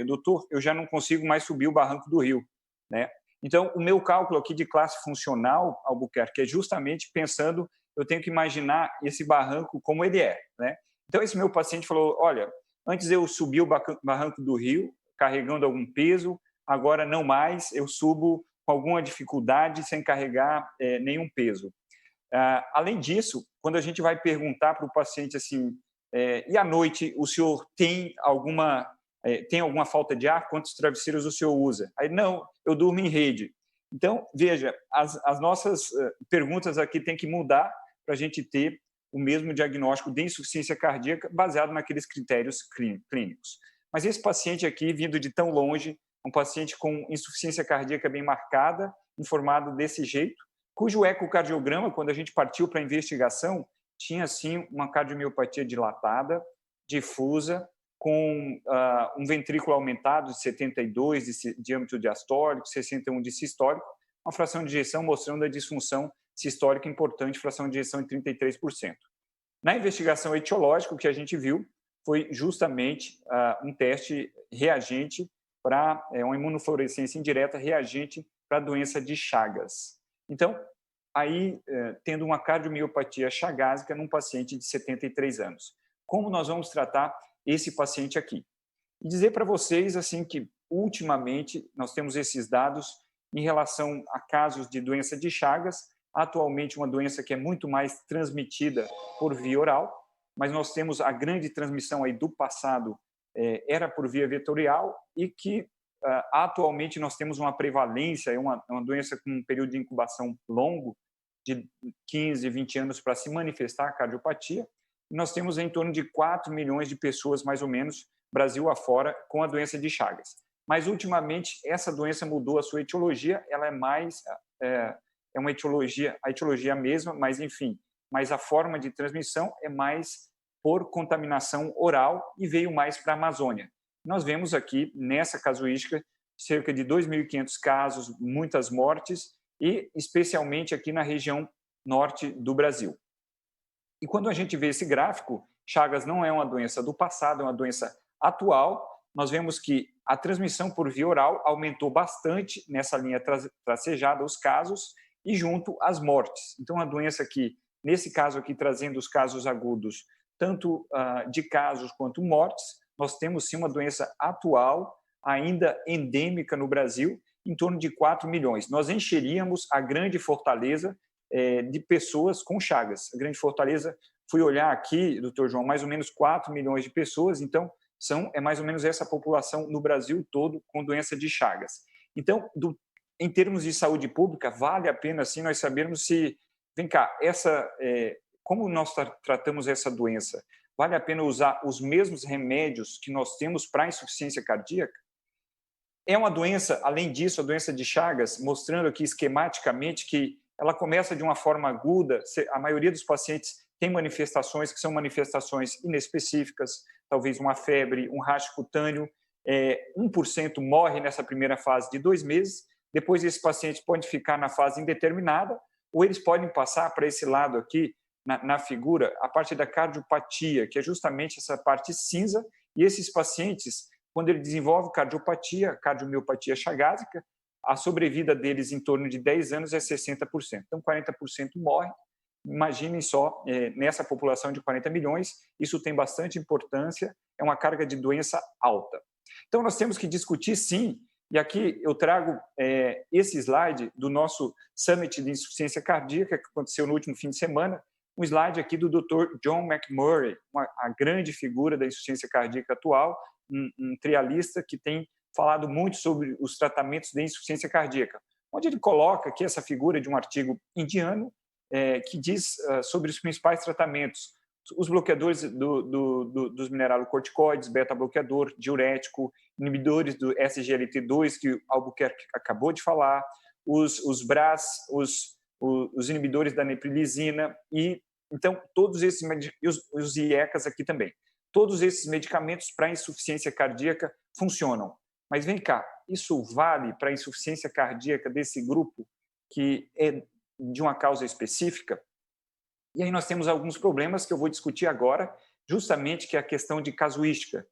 doutor, eu já não consigo mais subir o barranco do rio, né? Então, o meu cálculo aqui de classe funcional, Albuquerque, é justamente pensando, eu tenho que imaginar esse barranco como ele é, né? Então, esse meu paciente falou, olha, antes eu subi o barranco do rio, carregando algum peso, agora não mais, eu subo com alguma dificuldade, sem carregar nenhum peso. Além disso, quando a gente vai perguntar para o paciente assim, e à noite o senhor tem alguma falta de ar? Quantos travesseiros o senhor usa? Aí, não, eu durmo em rede. Então, veja, as nossas perguntas aqui têm que mudar para a gente ter o mesmo diagnóstico de insuficiência cardíaca baseado naqueles critérios clínicos. Mas esse paciente aqui, vindo de tão longe, um paciente com insuficiência cardíaca bem marcada, informado desse jeito, cujo ecocardiograma, quando a gente partiu para a investigação, tinha, sim, uma cardiomiopatia dilatada, difusa, com um ventrículo aumentado de 72 de diâmetro diastólico, 61 de sistólico, uma fração de ejeção mostrando a disfunção sistólica importante, fração de ejeção de 33%. Na investigação etiológica, o que a gente viu foi justamente um teste reagente para uma imunofluorescência indireta reagente para a doença de Chagas. Então, aí, tendo uma cardiomiopatia chagásica num paciente de 73 anos. Como nós vamos tratar esse paciente aqui? E dizer para vocês assim que, ultimamente, nós temos esses dados em relação a casos de doença de Chagas, atualmente uma doença que é muito mais transmitida por via oral, mas nós temos a grande transmissão aí do passado, era por via vetorial, e que atualmente nós temos uma prevalência, uma doença com um período de incubação longo, de 15, 20 anos para se manifestar a cardiopatia. E nós temos em torno de 4 milhões de pessoas, mais ou menos, Brasil afora, com a doença de Chagas. Mas, ultimamente, essa doença mudou a sua etiologia, ela é mais... é uma etiologia, a etiologia é a mesma, mas, enfim, mas a forma de transmissão é mais por contaminação oral e veio mais para a Amazônia. Nós vemos aqui, nessa casuística, cerca de 2.500 casos, muitas mortes, e especialmente aqui na região norte do Brasil. E quando a gente vê esse gráfico, Chagas não é uma doença do passado, é uma doença atual. Nós vemos que a transmissão por via oral aumentou bastante nessa linha tracejada, os casos, e junto às mortes. Então, a doença que, nesse caso aqui, trazendo os casos agudos, tanto de casos quanto mortes, nós temos sim uma doença atual, ainda endêmica no Brasil, em torno de 4 milhões. Nós encheríamos a grande Fortaleza de pessoas com Chagas. A grande Fortaleza, fui olhar aqui, doutor João, mais ou menos 4 milhões de pessoas, então é mais ou menos essa população no Brasil todo com doença de Chagas. Então, em termos de saúde pública, vale a pena sim nós sabermos se, vem cá, como nós tratamos essa doença? Vale a pena usar os mesmos remédios que nós temos para a insuficiência cardíaca? É uma doença, além disso, a doença de Chagas, mostrando aqui esquematicamente que ela começa de uma forma aguda, a maioria dos pacientes tem manifestações que são manifestações inespecíficas, talvez uma febre, um racho cutâneo, 1% morre nessa primeira fase de 2 meses, depois esses pacientes podem ficar na fase indeterminada, ou eles podem passar para esse lado aqui, na figura, a parte da cardiopatia, que é justamente essa parte cinza, e esses pacientes, quando ele desenvolve cardiomiopatia chagásica, a sobrevida deles em torno de 10 anos é 60%. Então, 40% morre. Imaginem só, nessa população de 40 milhões, isso tem bastante importância, é uma carga de doença alta. Então, nós temos que discutir, sim, e aqui eu trago esse slide do nosso Summit de Insuficiência Cardíaca, que aconteceu no último fim de semana, um slide aqui do Dr. John McMurray, a grande figura da insuficiência cardíaca atual, um trialista que tem falado muito sobre os tratamentos de insuficiência cardíaca, onde ele coloca aqui essa figura de um artigo indiano que diz sobre os principais tratamentos, os bloqueadores dos mineralocorticoides, beta-bloqueador, diurético, inibidores do SGLT2, que o Albuquerque acabou de falar, os BRAS, os inibidores da neprilisina, e então todos esses os IECAs aqui também. Todos esses medicamentos para insuficiência cardíaca funcionam. Mas vem cá, isso vale para a insuficiência cardíaca desse grupo que é de uma causa específica? E aí nós temos alguns problemas que eu vou discutir agora, justamente que é a questão de casuística.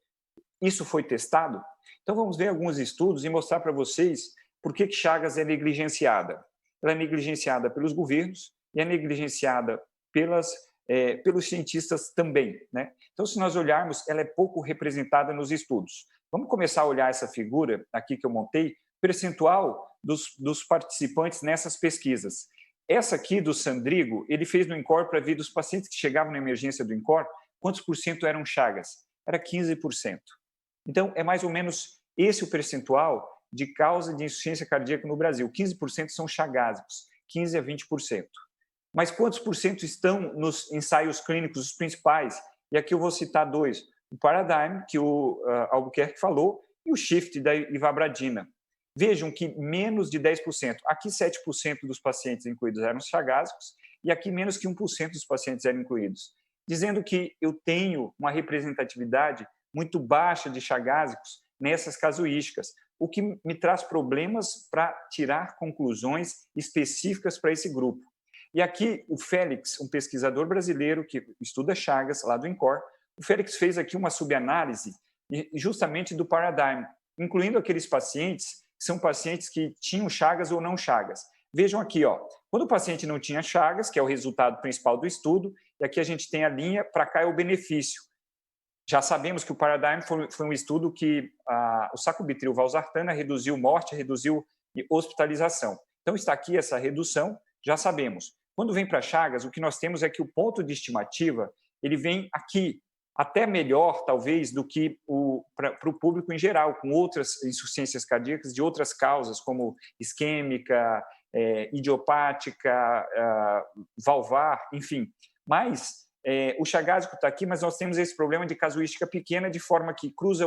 Isso foi testado? Então vamos ver alguns estudos e mostrar para vocês por que Chagas é negligenciada. Ela é negligenciada pelos governos e é negligenciada pelos cientistas também, né? Então, se nós olharmos, ela é pouco representada nos estudos. Vamos começar a olhar essa figura aqui que eu montei, percentual dos participantes nessas pesquisas. Essa aqui do Sandrigo, ele fez no INCOR para ver dos pacientes que chegavam na emergência do INCOR, quantos por cento eram Chagas? Era 15%. Então, é mais ou menos esse o percentual de causa de insuficiência cardíaca no Brasil. 15% são chagásicos, 15% a 20%. Mas quantos por cento estão nos ensaios clínicos, os principais? E aqui eu vou citar 2. O Paradigm, que o Albuquerque falou, e o Shift da ivabradina. Vejam que menos de 10%. Aqui 7% dos pacientes incluídos eram chagásicos e aqui menos que 1% dos pacientes eram incluídos. Dizendo que eu tenho uma representatividade muito baixa de chagásicos nessas casuísticas, o que me traz problemas para tirar conclusões específicas para esse grupo. E aqui o Félix, um pesquisador brasileiro que estuda Chagas, lá do INCOR, o Félix fez aqui uma subanálise justamente do Paradigm, incluindo aqueles pacientes que são pacientes que tinham Chagas ou não Chagas. Vejam aqui, ó, quando o paciente não tinha Chagas, que é o resultado principal do estudo, e aqui a gente tem a linha, para cá é o benefício. Já sabemos que o Paradigm foi um estudo que o sacubitril valsartana reduziu morte, reduziu hospitalização. Então, está aqui essa redução, já sabemos. Quando vem para Chagas, o que nós temos é que o ponto de estimativa ele vem aqui, até melhor, talvez, do que para o público em geral, com outras insuficiências cardíacas de outras causas, como isquêmica, idiopática, valvar, enfim. Mas o chagásico está aqui, mas nós temos esse problema de casuística pequena, de forma que cruza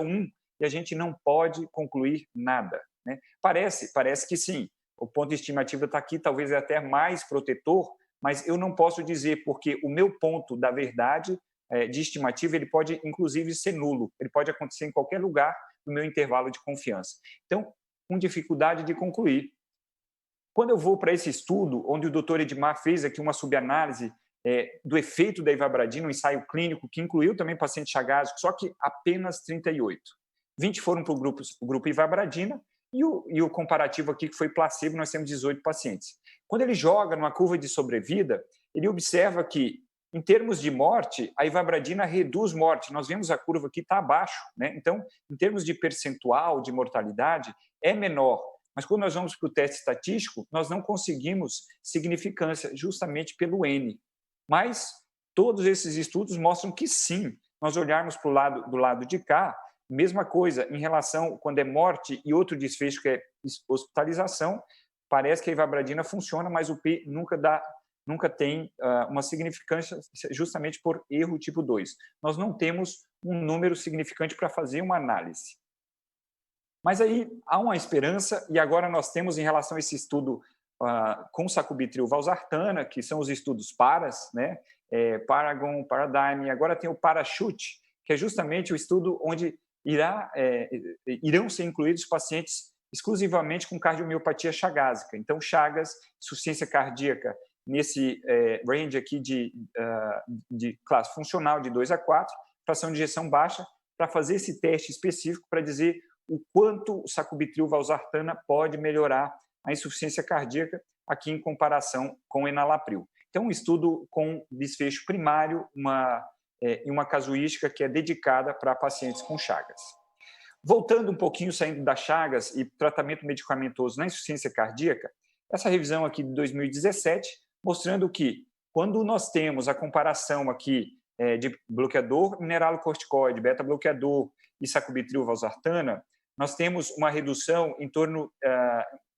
e a gente não pode concluir nada, né? Parece que sim. O ponto de estimativa está aqui, talvez é até mais protetor, mas eu não posso dizer, porque o meu ponto da verdade de estimativa ele pode, inclusive, ser nulo. Ele pode acontecer em qualquer lugar no meu intervalo de confiança. Então, com dificuldade de concluir. Quando eu vou para esse estudo, onde o Dr. Edmar fez aqui uma subanálise do efeito da ivabradina, um ensaio clínico que incluiu também paciente chagásico, só que apenas 38. 20 foram para o grupo ivabradina e o comparativo aqui, que foi placebo, nós temos 18 pacientes. Quando ele joga numa curva de sobrevida, ele observa que, em termos de morte, a ivabradina reduz morte. Nós vemos a curva aqui está abaixo, né? Então, em termos de percentual de mortalidade, é menor. Mas quando nós vamos para o teste estatístico, nós não conseguimos significância, justamente pelo N. Mas todos esses estudos mostram que sim, nós olharmos para do lado de cá, mesma coisa em relação quando é morte e outro desfecho que é hospitalização, parece que a ivabradina funciona, mas o P nunca tem uma significância justamente por erro tipo 2. Nós não temos um número significante para fazer uma análise. Mas aí há uma esperança, e agora nós temos em relação a esse estudo com sacubitril valsartana, que são os estudos PARAS, né? Paragon, Paradigm, agora tem o Parachute, que é justamente o estudo onde irão ser incluídos pacientes exclusivamente com cardiomiopatia chagásica. Então, Chagas, insuficiência cardíaca, nesse range aqui de classe funcional de 2 a 4, fração de ejeção baixa, para fazer esse teste específico para dizer o quanto o sacubitril valsartana pode melhorar a insuficiência cardíaca aqui em comparação com o enalapril. Então, um estudo com desfecho primário e uma casuística que é dedicada para pacientes com Chagas. Voltando um pouquinho, saindo da Chagas e tratamento medicamentoso na insuficiência cardíaca, essa revisão aqui de 2017, mostrando que quando nós temos a comparação aqui de bloqueador mineralocorticoide, beta-bloqueador e sacubitril valsartana, nós temos uma redução em torno,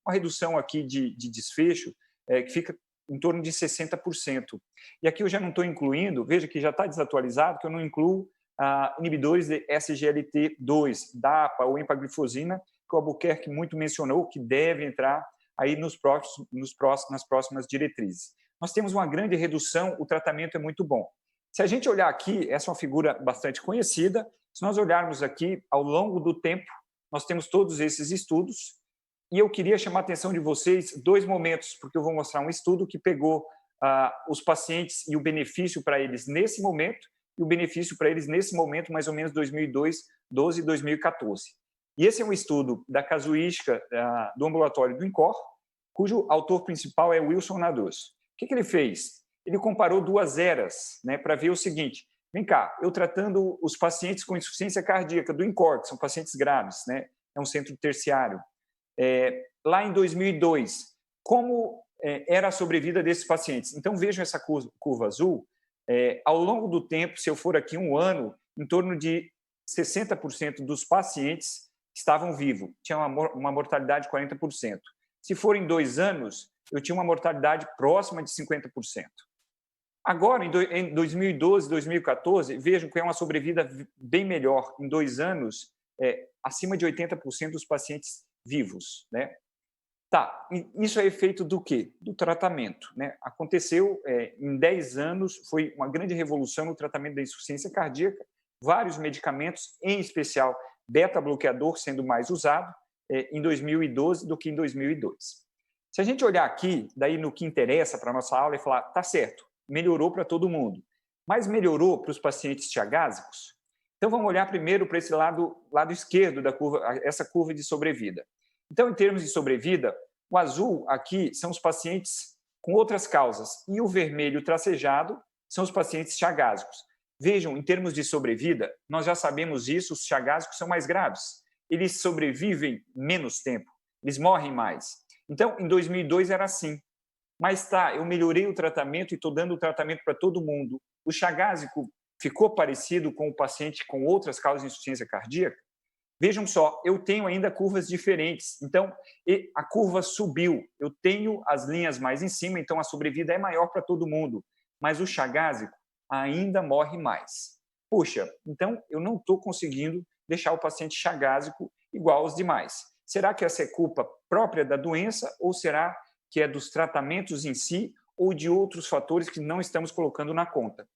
uma redução aqui de desfecho que fica em torno de 60%. E aqui eu já não estou incluindo, veja que já está desatualizado, que eu não incluo inibidores de SGLT2, DAPA ou empaglifosina, que o Albuquerque muito mencionou, que deve entrar aí nas próximas diretrizes. Nós temos uma grande redução, o tratamento é muito bom. Se a gente olhar aqui, essa é uma figura bastante conhecida, se nós olharmos aqui, ao longo do tempo, nós temos todos esses estudos, e eu queria chamar a atenção de vocês 2 momentos, porque eu vou mostrar um estudo que pegou os pacientes e o benefício para eles nesse momento, e o benefício para eles nesse momento, mais ou menos 2012 e 2014. E esse é um estudo da casuística do ambulatório do INCOR, cujo autor principal é Wilson Nadruz. O que ele fez? Ele comparou 2 eras, né, para ver o seguinte: vem cá, eu tratando os pacientes com insuficiência cardíaca do INCOR, que são pacientes graves, né, é um centro terciário, lá em 2002, como era a sobrevida desses pacientes? Então, vejam essa curva azul. Ao longo do tempo, se eu for aqui 1 ano, em torno de 60% dos pacientes estavam vivos, tinha uma mortalidade de 40%. Se forem 2 anos, eu tinha uma mortalidade próxima de 50%. Agora, em 2012, 2014, vejam que é uma sobrevida bem melhor. Em 2 anos, acima de 80% dos pacientes vivos, né? Tá, isso é efeito do quê? Do tratamento, né? Aconteceu em 10 anos, foi uma grande revolução no tratamento da insuficiência cardíaca, vários medicamentos, em especial beta-bloqueador sendo mais usado em 2012 do que em 2002. Se a gente olhar aqui, daí no que interessa para a nossa aula, e falar, tá certo, melhorou para todo mundo, mas melhorou para os pacientes tiagásicos? Então, vamos olhar primeiro para esse lado esquerdo da curva, essa curva de sobrevida. Então, em termos de sobrevida, o azul aqui são os pacientes com outras causas e o vermelho tracejado são os pacientes tiagásicos. Vejam, em termos de sobrevida, nós já sabemos isso, os chagásicos são mais graves. Eles sobrevivem menos tempo, eles morrem mais. Então, em 2002 era assim. Mas tá, eu melhorei o tratamento e estou dando o tratamento para todo mundo. O chagásico ficou parecido com o paciente com outras causas de insuficiência cardíaca? Vejam só, eu tenho ainda curvas diferentes. Então, a curva subiu. Eu tenho as linhas mais em cima, então a sobrevida é maior para todo mundo. Mas o chagásico ainda morre mais. Puxa, então eu não estou conseguindo deixar o paciente chagásico igual aos demais. Será que essa é culpa própria da doença ou será que é dos tratamentos em si ou de outros fatores que não estamos colocando na conta?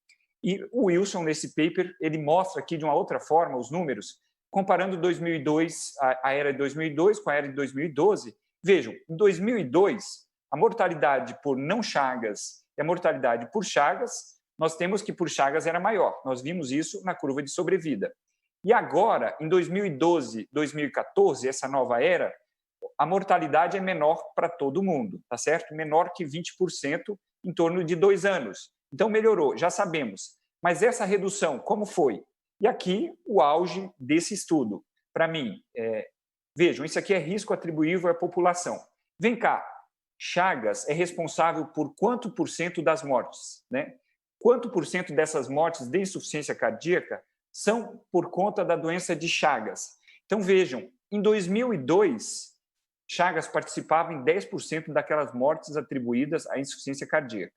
E o Wilson, nesse paper, ele mostra aqui de uma outra forma os números, comparando 2002, a era de 2002 com a era de 2012. Vejam, em 2002, a mortalidade por não Chagas e a mortalidade por Chagas, nós temos que por Chagas era maior. Nós vimos isso na curva de sobrevida. E agora, em 2012, 2014, essa nova era, a mortalidade é menor para todo mundo, tá certo? Menor que 20% em torno de 2 anos. Então, melhorou, já sabemos. Mas essa redução, como foi? E aqui, o auge desse estudo. Para mim, vejam, isso aqui é risco atribuível à população. Vem cá, Chagas é responsável por quanto por cento das mortes, né? Quanto por cento dessas mortes de insuficiência cardíaca são por conta da doença de Chagas? Então, vejam, em 2002, Chagas participava em 10% daquelas mortes atribuídas à insuficiência cardíaca.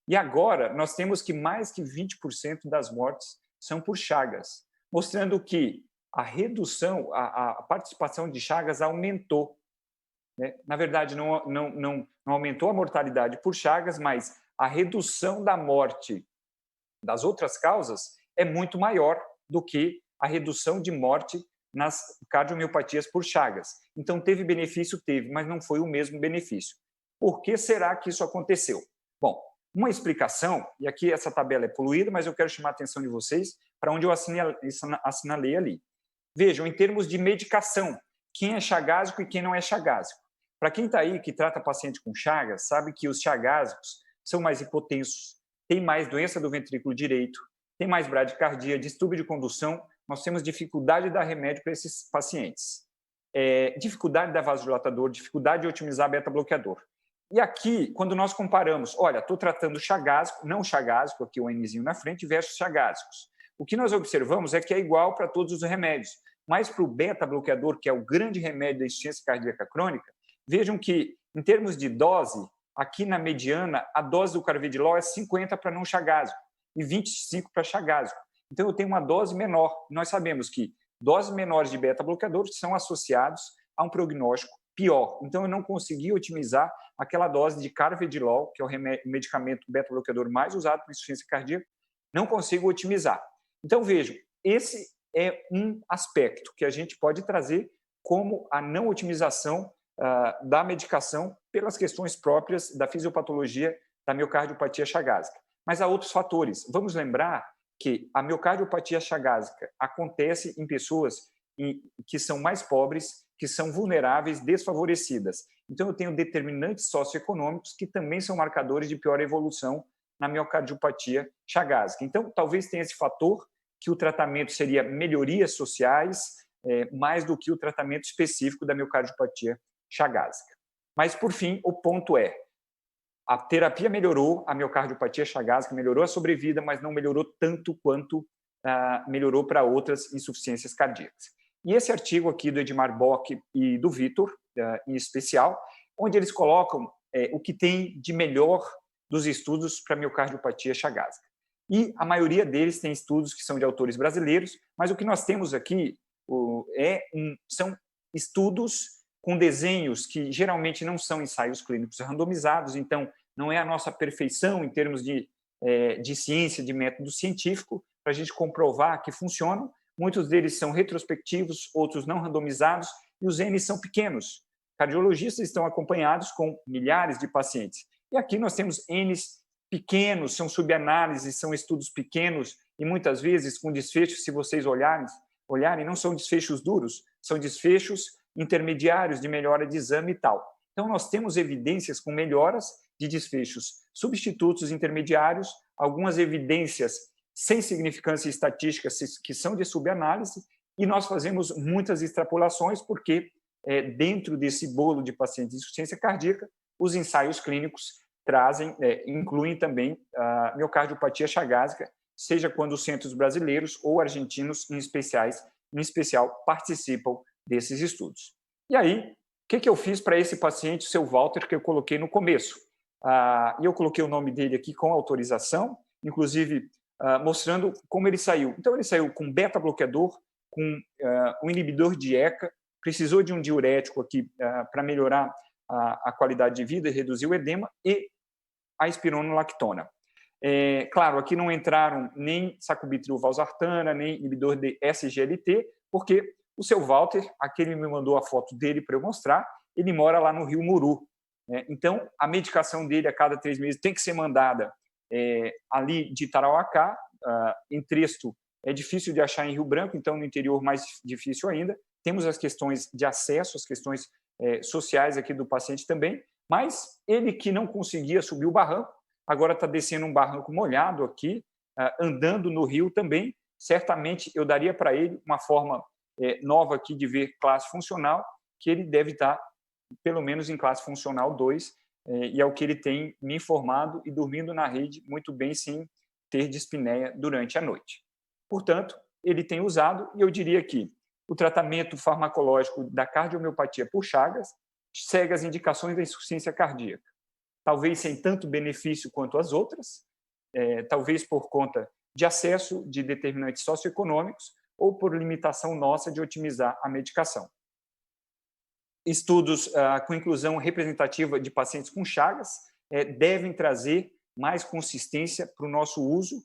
E agora, nós temos que mais que 20% das mortes são por Chagas, mostrando que a redução, a participação de Chagas aumentou. Né? Na verdade, não aumentou a mortalidade por Chagas, mas a redução da morte das outras causas é muito maior do que a redução de morte nas cardiomiopatias por Chagas. Então, teve benefício? Teve, mas não foi o mesmo benefício. Por que será que isso aconteceu? Bom, uma explicação, e aqui essa tabela é poluída, mas eu quero chamar a atenção de vocês para onde eu assinalei ali. Vejam, em termos de medicação, quem é chagásico e quem não é chagásico. Para quem está aí que trata paciente com Chagas, sabe que os chagásicos são mais hipotensos, tem mais doença do ventrículo direito, tem mais bradicardia, distúrbio de condução, nós temos dificuldade de dar remédio para esses pacientes. Dificuldade de dar vasodilatador, dificuldade de otimizar beta-bloqueador. E aqui, quando nós comparamos, olha, estou tratando chagásico, não chagásico, aqui o Nzinho na frente, versus chagásicos. O que nós observamos é que é igual para todos os remédios, mas para o beta-bloqueador, que é o grande remédio da insuficiência cardíaca crônica, vejam que, em termos de dose, aqui na mediana, a dose do carvedilol é 50 para não chagásico e 25 para chagásico. Então, eu tenho uma dose menor. Nós sabemos que doses menores de beta-bloqueador são associados a um prognóstico pior. Então, eu não consegui otimizar aquela dose de carvedilol, que é o medicamento beta-bloqueador mais usado para insuficiência cardíaca, não consigo otimizar. Então, vejam, esse é um aspecto que a gente pode trazer como a não otimização da medicação pelas questões próprias da fisiopatologia da miocardiopatia chagásica. Mas há outros fatores. Vamos lembrar que a miocardiopatia chagásica acontece em pessoas que são mais pobres, que são vulneráveis, desfavorecidas. Então, eu tenho determinantes socioeconômicos que também são marcadores de pior evolução na miocardiopatia chagásica. Então, talvez tenha esse fator que o tratamento seria melhorias sociais, mais do que o tratamento específico da miocardiopatia chagásica. Mas, por fim, o ponto é, a terapia melhorou, a miocardiopatia chagásica melhorou a sobrevida, mas não melhorou tanto quanto melhorou para outras insuficiências cardíacas. E esse artigo aqui do Edmar Bock e do Vitor, em especial, onde eles colocam o que tem de melhor dos estudos para miocardiopatia chagásica. E a maioria deles tem estudos que são de autores brasileiros, mas o que nós temos aqui são estudos com desenhos que geralmente não são ensaios clínicos randomizados, então não é a nossa perfeição em termos de ciência, de método científico, para a gente comprovar que funcionam. Muitos deles são retrospectivos, outros não randomizados, e os N são pequenos. Cardiologistas estão acompanhados com milhares de pacientes. E aqui nós temos Ns pequenos, são subanálises, são estudos pequenos, e muitas vezes com desfechos, se vocês olharem, não são desfechos duros, são desfechos intermediários de melhora de exame e tal. Então, nós temos evidências com melhoras de desfechos substitutos intermediários, algumas evidências sem significância estatística, que são de subanálise, e nós fazemos muitas extrapolações, porque dentro desse bolo de pacientes de insuficiência cardíaca, os ensaios clínicos incluem também a miocardiopatia chagásica, seja quando os centros brasileiros ou argentinos, em especial, participam desses estudos. E aí, o que eu fiz para esse paciente, o seu Walter, que eu coloquei no começo? E eu coloquei o nome dele aqui com autorização, inclusive mostrando como ele saiu. Então, ele saiu com beta-bloqueador, com um inibidor de ECA, precisou de um diurético aqui para melhorar a qualidade de vida e reduzir o edema, e a espironolactona. Claro, aqui não entraram nem sacubitril/valsartana, nem inibidor de SGLT, porque o seu Walter, aqui ele me mandou a foto dele para eu mostrar, ele mora lá no Rio Muru. Então, a medicação dele a cada 3 meses tem que ser mandada ali de Tarauacá. Em Tresto é difícil de achar em Rio Branco, então no interior mais difícil ainda. Temos as questões de acesso, as questões sociais aqui do paciente também, mas ele que não conseguia subir o barranco, agora está descendo um barranco molhado aqui, andando no rio também. Certamente eu daria para ele uma forma nova aqui de ver classe funcional, que ele deve estar pelo menos em classe funcional 2, e é o que ele tem me informado, e dormindo na rede muito bem sem ter dispneia durante a noite. Portanto, ele tem usado, e eu diria que o tratamento farmacológico da cardiomiopatia por Chagas segue as indicações da insuficiência cardíaca. Talvez sem tanto benefício quanto as outras, talvez por conta de acesso de determinantes socioeconômicos ou por limitação nossa de otimizar a medicação. Estudos com inclusão representativa de pacientes com Chagas devem trazer mais consistência para o nosso uso,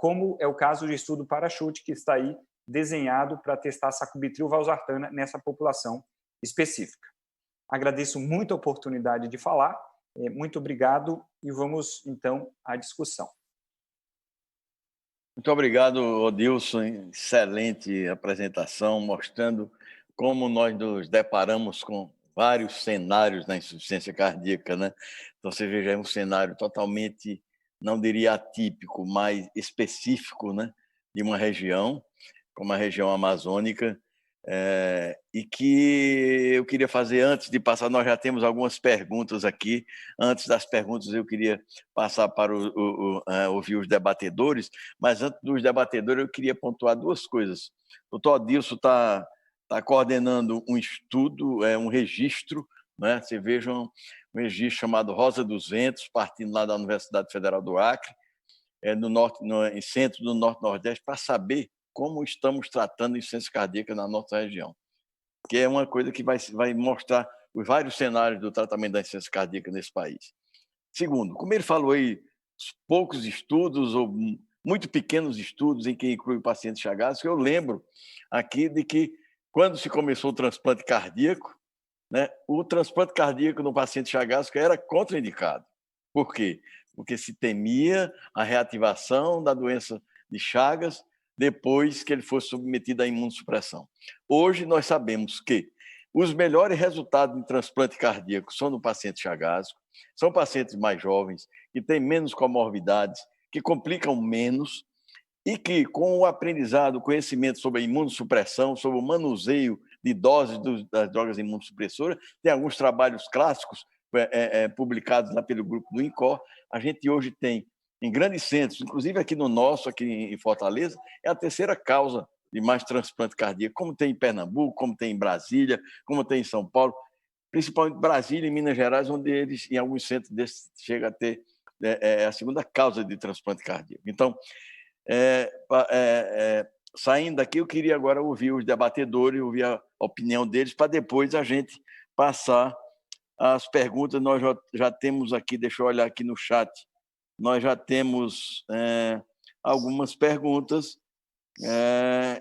como é o caso do estudo Parachute, que está aí desenhado para testar sacubitril/valsartana nessa população específica. Agradeço muito a oportunidade de falar, muito obrigado, e vamos, então, à discussão. Muito obrigado, Odilson. Excelente apresentação, mostrando como nós nos deparamos com vários cenários na insuficiência cardíaca, né? Então, você veja, é um cenário totalmente, não diria atípico, mas específico, né? De uma região, como a região amazônica, e que eu queria fazer antes de passar, nós já temos algumas perguntas aqui. Antes das perguntas, eu queria passar para ouvir os debatedores, mas antes dos debatedores, eu queria pontuar 2 coisas. O doutor Odilson está coordenando um estudo, um registro, né? Você veja um registro chamado Rosa dos Ventos, partindo lá da Universidade Federal do Acre, no centro do Norte-Nordeste, para saber como estamos tratando a insuficiência cardíaca na nossa região, que é uma coisa que vai mostrar os vários cenários do tratamento da insuficiência cardíaca nesse país. Segundo, como ele falou aí, poucos estudos ou muito pequenos estudos em que inclui o paciente chagásico, eu lembro aqui de que quando se começou o transplante cardíaco, né, o transplante cardíaco no paciente chagásico era contraindicado. Por quê? Porque se temia a reativação da doença de Chagas depois que ele fosse submetido à imunossupressão. Hoje nós sabemos que os melhores resultados em transplante cardíaco são no paciente chagásico, são pacientes mais jovens, que têm menos comorbidades, que complicam menos, e que, com o aprendizado, o conhecimento sobre a imunossupressão, sobre o manuseio de doses das drogas imunossupressoras, tem alguns trabalhos clássicos publicados lá pelo grupo do INCOR. A gente hoje tem, em grandes centros, inclusive aqui no nosso, aqui em Fortaleza, é a terceira causa de mais transplante cardíaco, como tem em Pernambuco, como tem em Brasília, como tem em São Paulo, principalmente Brasília e Minas Gerais, onde eles, em alguns centros desses, chega a ter a segunda causa de transplante cardíaco. Então, saindo daqui, eu queria agora ouvir os debatedores, ouvir a opinião deles, para depois a gente passar as perguntas. Nós já temos aqui, deixa eu olhar aqui no chat, nós já temos algumas perguntas.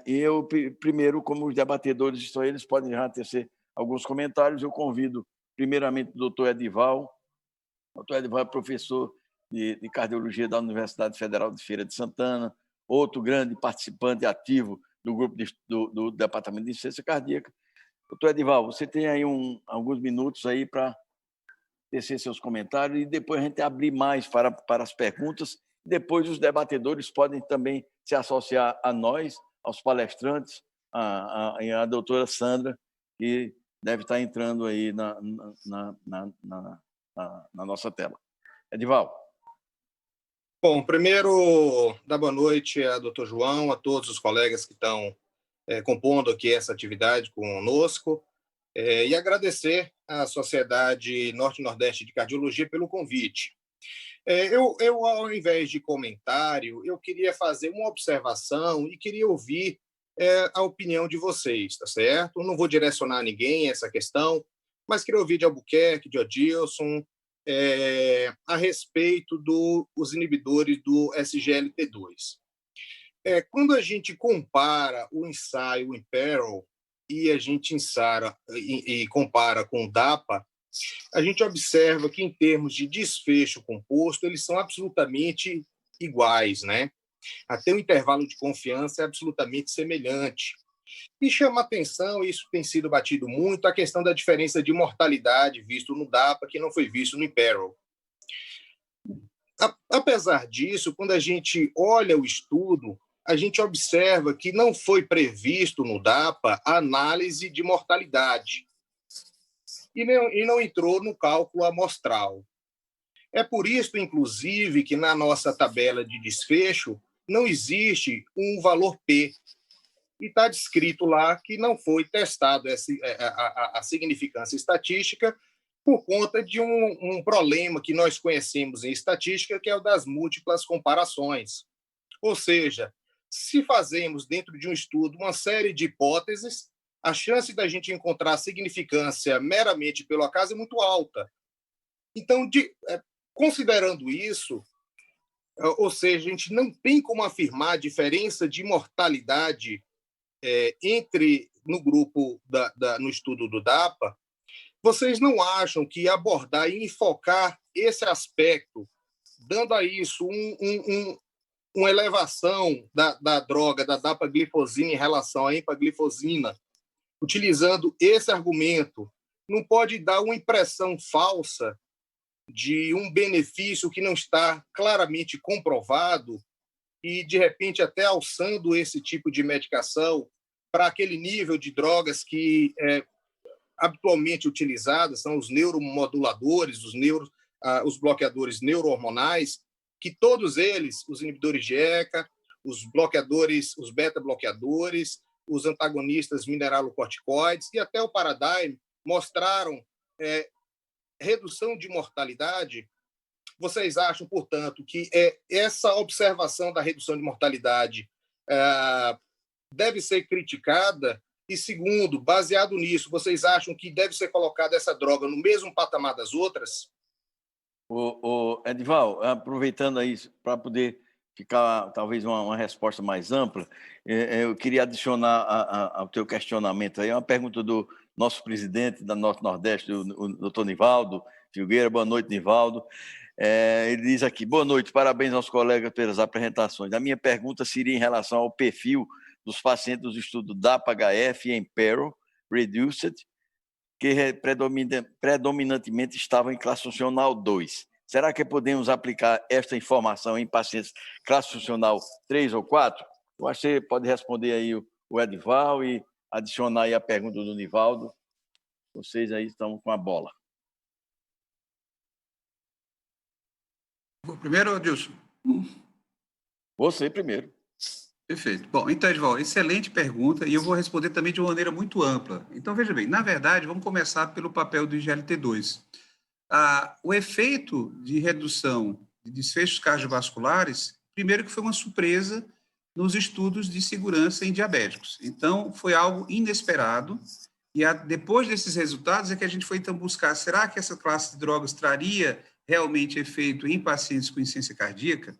Eu, primeiro, como os debatedores estão, eles podem já tecer alguns comentários. Eu convido, primeiramente, o doutor Edival. O doutor Edival é professor de cardiologia da Universidade Federal de Feira de Santana, outro grande participante ativo do grupo do Departamento de Insuficiência Cardíaca. Doutor Edival, você tem aí alguns minutos aí para tecer seus comentários e depois a gente abrir mais para as perguntas Depois, os debatedores podem também se associar a nós, aos palestrantes, a doutora Sandra, que deve estar entrando aí na nossa tela. Edivaldo. Bom, primeiro, dar boa noite a doutor João, a todos os colegas que estão compondo aqui essa atividade conosco, e agradecer à Sociedade Norte-Nordeste de Cardiologia pelo convite. Eu, ao invés de comentário, eu queria fazer uma observação e queria ouvir a opinião de vocês, tá certo? Não vou direcionar a ninguém essa questão, mas queria ouvir de Albuquerque, de Odilson, a respeito dos inibidores do SGLT2. Quando a gente compara o ensaio Imperil e a gente compara com o DAPA, a gente observa que, em termos de desfecho composto, eles são absolutamente iguais, né? Até o intervalo de confiança é absolutamente semelhante. E chama atenção, isso tem sido batido muito, a questão da diferença de mortalidade visto no DAPA, que não foi visto no Imperil. Apesar disso, quando a gente olha o estudo, a gente observa que não foi previsto no DAPA a análise de mortalidade e não entrou no cálculo amostral. É por isso, inclusive, que na nossa tabela de desfecho não existe um valor P. E está descrito lá que não foi testado a significância estatística por conta de um problema que nós conhecemos em estatística, que é o das múltiplas comparações. Ou seja, se fazemos dentro de um estudo uma série de hipóteses, a chance da gente encontrar significância meramente pelo acaso é muito alta. Então, considerando isso, ou seja, a gente não tem como afirmar a diferença de mortalidade no grupo no estudo do DAPA. Vocês não acham que abordar e enfocar esse aspecto, dando a isso uma elevação da droga, da dapaglifosina em relação à empaglifosina, utilizando esse argumento, não pode dar uma impressão falsa de um benefício que não está claramente comprovado e, de repente, até alçando esse tipo de medicação para aquele nível de drogas que habitualmente utilizadas, são os neuromoduladores, os bloqueadores neurohormonais, que todos eles, os inibidores de ECA, os bloqueadores, os beta-bloqueadores, os antagonistas mineralocorticoides e até o Paradigm mostraram redução de mortalidade. Vocês acham, portanto, que essa observação da redução de mortalidade deve ser criticada? E, segundo, baseado nisso, vocês acham que deve ser colocada essa droga no mesmo patamar das outras? Edivaldo, aproveitando aí para poder ficar talvez uma resposta mais ampla, eu queria adicionar ao teu questionamento aí uma pergunta do nosso presidente da Norte-Nordeste, o doutor Nivaldo Filgueira. Boa noite, Nivaldo. Ele diz aqui: boa noite, parabéns aos colegas pelas apresentações. A minha pergunta seria em relação ao perfil dos pacientes do estudo DAPA-HF e Imperil Reduced, que predominantemente estavam em classe funcional 2. Será que podemos aplicar esta informação em pacientes classe funcional 3 ou 4? Eu acho que você pode responder aí o Edivaldo e adicionar aí a pergunta do Nivaldo. Vocês aí estão com a bola. Primeiro, Adilson? Você primeiro. Perfeito. Bom, então, Edivaldo, excelente pergunta, e eu vou responder também de uma maneira muito ampla. Então, veja bem, na verdade, vamos começar pelo papel do IGLT2. O efeito de redução de desfechos cardiovasculares, primeiro que foi uma surpresa nos estudos de segurança em diabéticos. Então, foi algo inesperado, e depois desses resultados é que a gente foi, então, buscar, será que essa classe de drogas traria realmente efeito em pacientes com insuficiência cardíaca?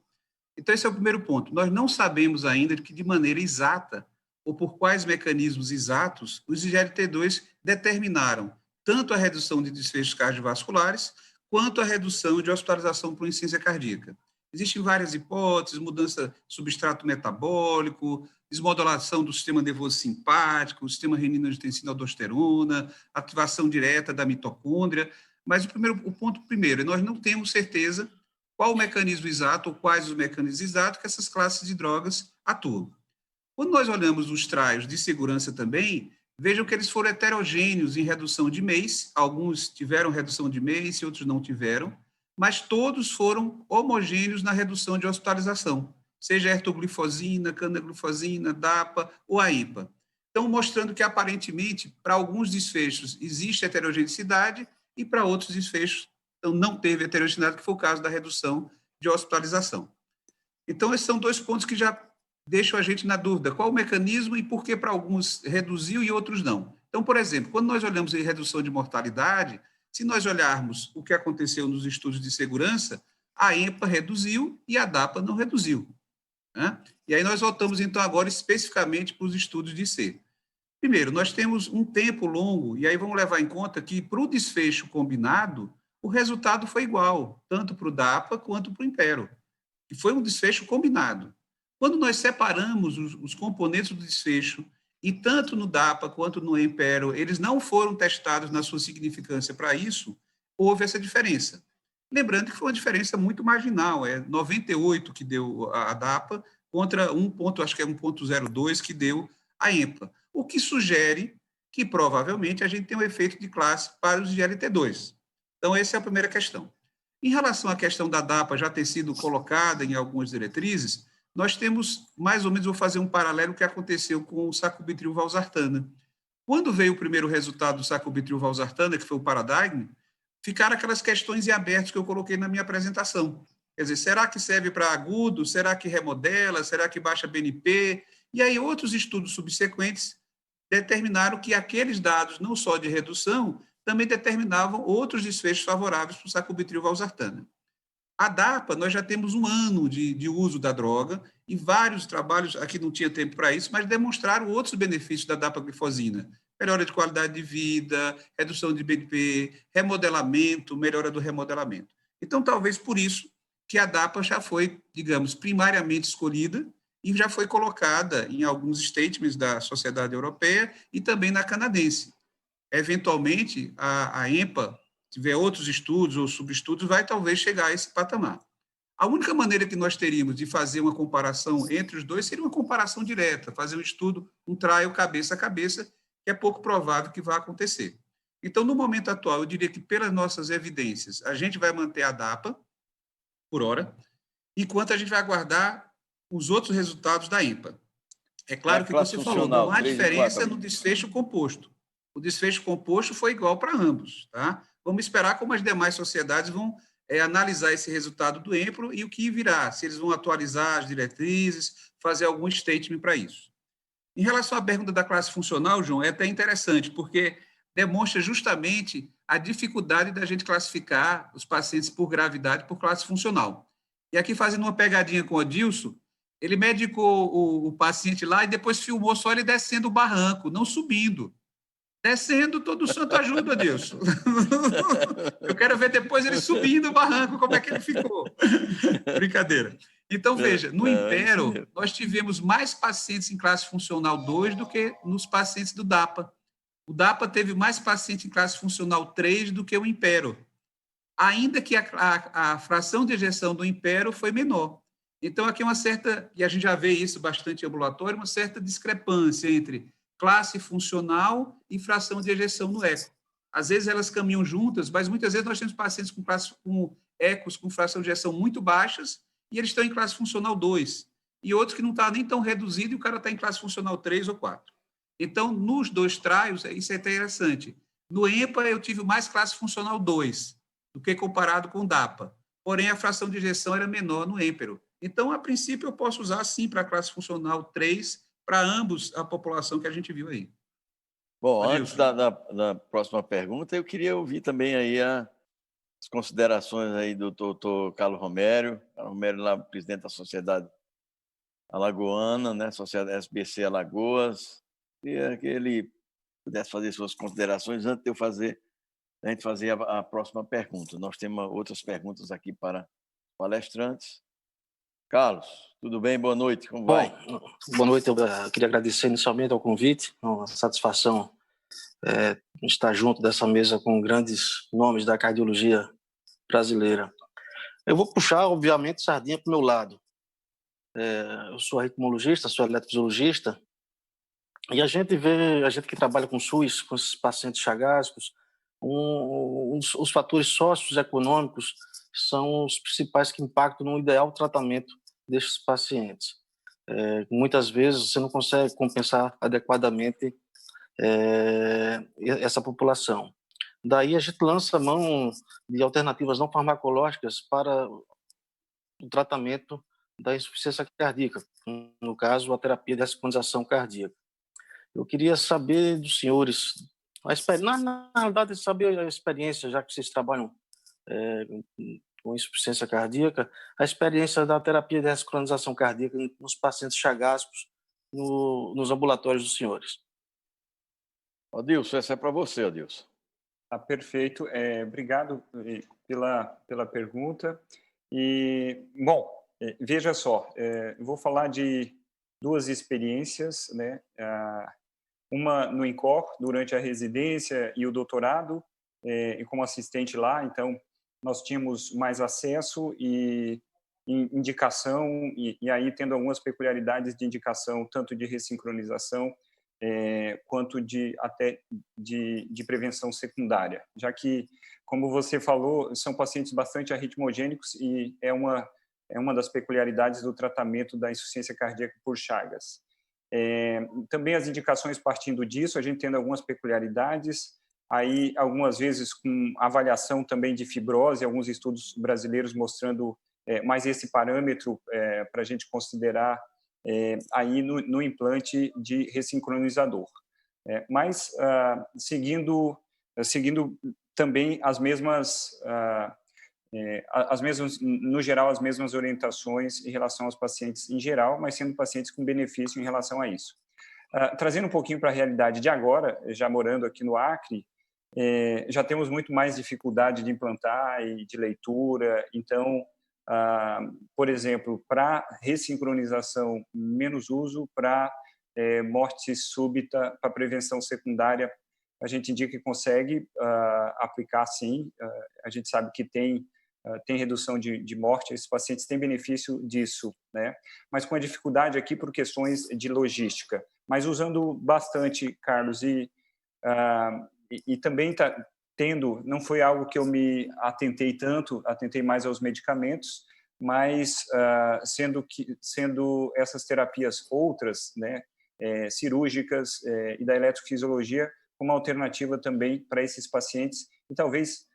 Então, esse é o primeiro ponto. Nós não sabemos ainda que, de maneira exata, ou por quais mecanismos exatos, os IGLT2 determinaram tanto a redução de desfechos cardiovasculares, quanto a redução de hospitalização por insuficiência cardíaca. Existem várias hipóteses: mudança de substrato metabólico, desmodulação do sistema nervoso simpático, sistema renina-angiotensina-aldosterona, ativação direta da mitocôndria. Mas o ponto primeiro, nós não temos certeza qual o mecanismo exato, ou quais os mecanismos exatos que essas classes de drogas atuam. Quando nós olhamos os trials de segurança também, vejam que eles foram heterogêneos em redução de MACE, alguns tiveram redução de MACE, outros não tiveram, mas todos foram homogêneos na redução de hospitalização, seja ertoglifosina, canaglifosina, DAPA ou AIPA. Então, mostrando que, aparentemente, para alguns desfechos existe heterogeneidade e para outros desfechos então, não teve heterogeneidade, que foi o caso da redução de hospitalização. Então, esses são 2 pontos que já deixam a gente na dúvida. Qual o mecanismo e por que para alguns reduziu e outros não? Então, por exemplo, quando nós olhamos em redução de mortalidade, se nós olharmos o que aconteceu nos estudos de segurança, a EMPA reduziu e a DAPA não reduziu, né? E aí nós voltamos, então, agora especificamente para os estudos de C. Primeiro, nós temos um tempo longo, e aí vamos levar em conta que, para o desfecho combinado, o resultado foi igual, tanto para o DAPA quanto para o Impero, que foi um desfecho combinado. Quando nós separamos os componentes do desfecho, e tanto no DAPA quanto no Impero, eles não foram testados na sua significância para isso, houve essa diferença. Lembrando que foi uma diferença muito marginal, é 98 que deu a DAPA contra acho que é 1,02 que deu a EMPA, o que sugere que provavelmente a gente tem um efeito de classe para os GLT2. Então, essa é a primeira questão. Em relação à questão da DAPA já ter sido colocada em algumas diretrizes, nós temos, mais ou menos, vou fazer um paralelo que aconteceu com o sacubitril/valsartana. Quando veio o primeiro resultado do sacubitril/valsartana, que foi o Paradigm, ficaram aquelas questões em aberto que eu coloquei na minha apresentação. Quer dizer, será que serve para agudo? Será que remodela? Será que baixa BNP? E aí outros estudos subsequentes determinaram que aqueles dados, não só de redução, também determinavam outros desfechos favoráveis para o sacubitril/valsartana. A DAPA, nós já temos 1 ano de uso da droga e vários trabalhos, aqui não tinha tempo para isso, mas demonstraram outros benefícios da dapaglifosina. Melhora de qualidade de vida, redução de BNP, remodelamento, melhora do remodelamento. Então, talvez por isso que a DAPA já foi, digamos, primariamente escolhida e já foi colocada em alguns statements da Sociedade Europeia e também na canadense. Eventualmente, a EMPA, se tiver outros estudos ou subestudos, vai talvez chegar a esse patamar. A única maneira que nós teríamos de fazer uma comparação entre os dois seria uma comparação direta, fazer um estudo, um trial cabeça a cabeça, que é pouco provável que vá acontecer. Então, no momento atual, eu diria que, pelas nossas evidências, a gente vai manter a DAPA, por hora, enquanto a gente vai aguardar os outros resultados da EMPA. É claro que você falou, não há diferença no desfecho composto. O desfecho composto foi igual para ambos, tá? Vamos esperar como as demais sociedades vão analisar esse resultado do EMPRO e o que virá, se eles vão atualizar as diretrizes, fazer algum statement para isso. Em relação à pergunta da classe funcional, João, é até interessante, porque demonstra justamente a dificuldade da gente classificar os pacientes por gravidade por classe funcional. E aqui, fazendo uma pegadinha com o Adilson, ele medicou o paciente lá e depois filmou só ele descendo o barranco, não subindo. Descendo, todo santo ajuda, Adilson. Eu quero ver depois ele subindo o barranco, como é que ele ficou. Brincadeira. Então, veja, no Impero, nós tivemos mais pacientes em classe funcional 2 do que nos pacientes do DAPA. O DAPA teve mais pacientes em classe funcional 3 do que o Impero, ainda que a fração de ejeção do Impero foi menor. Então, aqui é uma certa, e a gente já vê isso bastante em ambulatório, uma certa discrepância entre classe funcional e fração de ejeção no eco. Às vezes elas caminham juntas, mas muitas vezes nós temos pacientes com ecos com fração de ejeção muito baixas e eles estão em classe funcional 2, e outros que não estão nem tão reduzido e o cara está em classe funcional 3 ou 4. Então, nos 2 trials, isso é interessante. No EMPA, eu tive mais classe funcional 2 do que comparado com o DAPA, porém a fração de ejeção era menor no EMPERO. Então, a princípio, eu posso usar, sim, para a classe funcional 3, para ambos a população que a gente viu aí. Bom, antes da próxima pergunta, eu queria ouvir também aí as considerações aí do doutor Carlos Romero. Carlos Romero, lá, presidente da Sociedade Alagoana, né? Sociedade SBC Alagoas. Queria que ele pudesse fazer suas considerações antes de a gente fazer a próxima pergunta. Nós temos outras perguntas aqui para palestrantes. Carlos, tudo bem? Boa noite, como vai? Boa noite, eu queria agradecer inicialmente ao convite, é uma satisfação estar junto dessa mesa com grandes nomes da cardiologia brasileira. Eu vou puxar, obviamente, sardinha para o meu lado. Eu sou arritmologista, sou eletrofisiologista, e a gente que trabalha com SUS, com esses pacientes chagássicos, os fatores socioeconômicos são os principais que impactam no ideal tratamento desses pacientes. Muitas vezes você não consegue compensar adequadamente essa população. Daí a gente lança a mão de alternativas não farmacológicas para o tratamento da insuficiência cardíaca, no caso, a terapia de ressiconização cardíaca. Eu queria saber dos senhores, na verdade, saber a experiência, já que vocês trabalham com insuficiência cardíaca, a experiência da terapia de ressiconização cardíaca nos pacientes chagássicos nos ambulatórios dos senhores. Adilson, essa é para você, Adilson. Perfeito. Obrigado pela pergunta. E, bom, veja só, eu vou falar de duas experiências, né? Uma no INCOR, durante a residência e o doutorado, e como assistente lá, então nós tínhamos mais acesso e indicação, e aí tendo algumas peculiaridades de indicação, tanto de ressincronização, quanto até de prevenção secundária, já que, como você falou, são pacientes bastante arritmogênicos e é uma das peculiaridades do tratamento da insuficiência cardíaca por Chagas. Também as indicações partindo disso, a gente tendo algumas peculiaridades, aí algumas vezes com avaliação também de fibrose, alguns estudos brasileiros mostrando mais esse parâmetro para a gente considerar aí no implante de ressincronizador. Mas seguindo também as mesmas, no geral, as mesmas orientações em relação aos pacientes em geral, mas sendo pacientes com benefício em relação a isso. Trazendo um pouquinho para a realidade de agora, já morando aqui no Acre, já temos muito mais dificuldade de implantar e de leitura, então, por exemplo, para ressincronização, menos uso, para morte súbita, para prevenção secundária, a gente indica que consegue aplicar sim, a gente sabe que tem redução de morte, esses pacientes têm benefício disso, né? Mas com a dificuldade aqui por questões de logística, mas usando bastante, Carlos, e também não foi algo que eu me atentei tanto, atentei mais aos medicamentos, mas sendo essas terapias outras, né, cirúrgicas e da eletrofisiologia, como alternativa também para esses pacientes, e talvez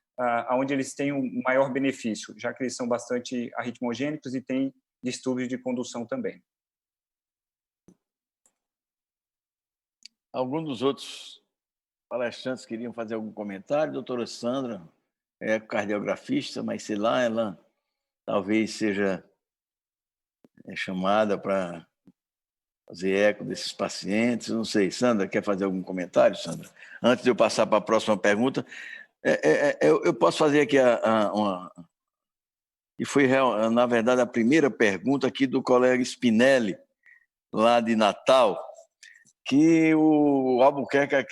onde eles tenham um maior benefício, já que eles são bastante arritmogênicos e têm distúrbios de condução também. Algum dos outros palestrantes queriam fazer algum comentário? Doutora Sandra é cardiografista, mas sei lá, ela talvez seja chamada para fazer eco desses pacientes, não sei. Sandra, quer fazer algum comentário, Sandra? Antes de eu passar para a próxima pergunta, eu posso fazer aqui e foi, na verdade, a primeira pergunta aqui do colega Spinelli, lá de Natal, que o Albuquerque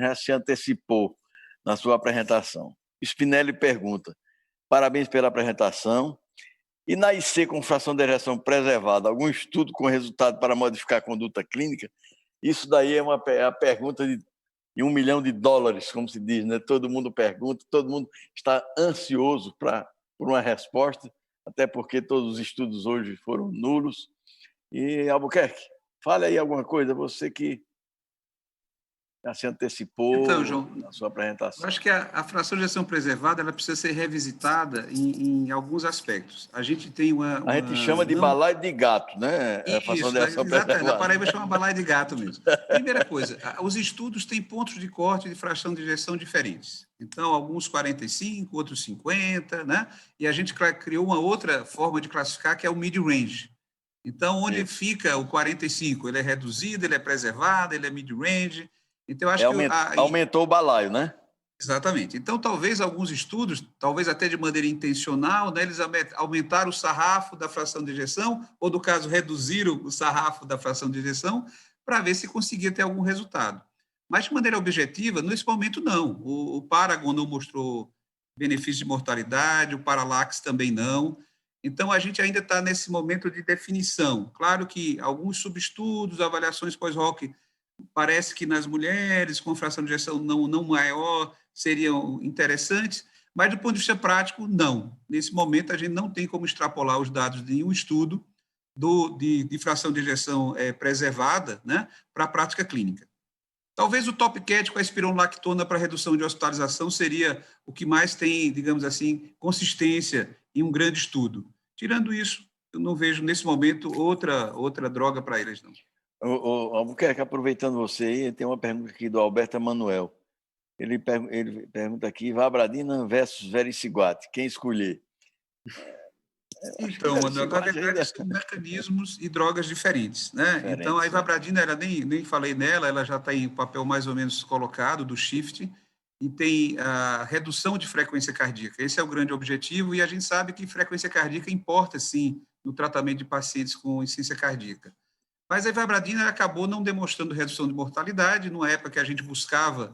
já se antecipou na sua apresentação. Spinelli pergunta: parabéns pela apresentação. E na IC com fração de ejeção preservada, algum estudo com resultado para modificar a conduta clínica? Isso daí é a pergunta de $1 milhão, como se diz, né? Todo mundo pergunta, todo mundo está ansioso por uma resposta, até porque todos os estudos hoje foram nulos. E, Albuquerque, fale aí alguma coisa, você que já se antecipou então, João, na sua apresentação. Eu acho que a fração de ejeção preservada ela precisa ser revisitada em alguns aspectos. A gente tem A gente chama de balaio de gato, né? Isso, exatamente. Na Paraíba chama balaio de gato mesmo. Primeira coisa, os estudos têm pontos de corte de fração de ejeção diferentes. Então, alguns 45, outros 50, né? E a gente criou uma outra forma de classificar, que é o mid-range. Então, onde fica o 45? Ele é reduzido, ele é preservado, ele é mid-range. Então, acho que aumentou o balaio, né? Exatamente. Então, talvez alguns estudos, talvez até de maneira intencional, né, eles aumentaram o sarrafo da fração de ejeção, ou, no caso, reduziram o sarrafo da fração de ejeção, para ver se conseguia ter algum resultado. Mas, de maneira objetiva, nesse momento, não. O Paragon não mostrou benefício de mortalidade, o Paralax também não. Então, a gente ainda está nesse momento de definição. Claro que alguns subestudos, avaliações pós-hoc, parece que nas mulheres com fração de ejeção não maior seriam interessantes, mas do ponto de vista prático, não. Nesse momento, a gente não tem como extrapolar os dados de nenhum estudo de fração de ejeção preservada, né, para a prática clínica. Talvez o TopCat com a espironolactona para redução de hospitalização seria o que mais tem, digamos assim, consistência em um grande estudo. Tirando isso, eu não vejo, nesse momento, outra droga para eles, não. Albuquerque, aproveitando você aí, tem uma pergunta aqui do Alberto Emanuel. Ele pergunta aqui, Vabradina versus Vericiguat, quem escolher? Então, na verdade, são mecanismos e drogas diferentes, né? Então, a ivabradina, nem falei nela, ela já está em papel mais ou menos colocado do SHIFT, e tem a redução de frequência cardíaca. Esse é o grande objetivo, e a gente sabe que frequência cardíaca importa, sim, no tratamento de pacientes com insuficiência cardíaca. Mas a ivabradina acabou não demonstrando redução de mortalidade, numa época que a gente buscava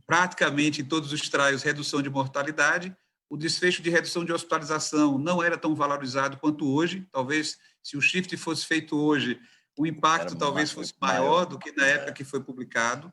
praticamente em todos os trials redução de mortalidade. O desfecho de redução de hospitalização não era tão valorizado quanto hoje. Talvez, se o SHIFT fosse feito hoje, o impacto talvez fosse maior do que na época que foi publicado.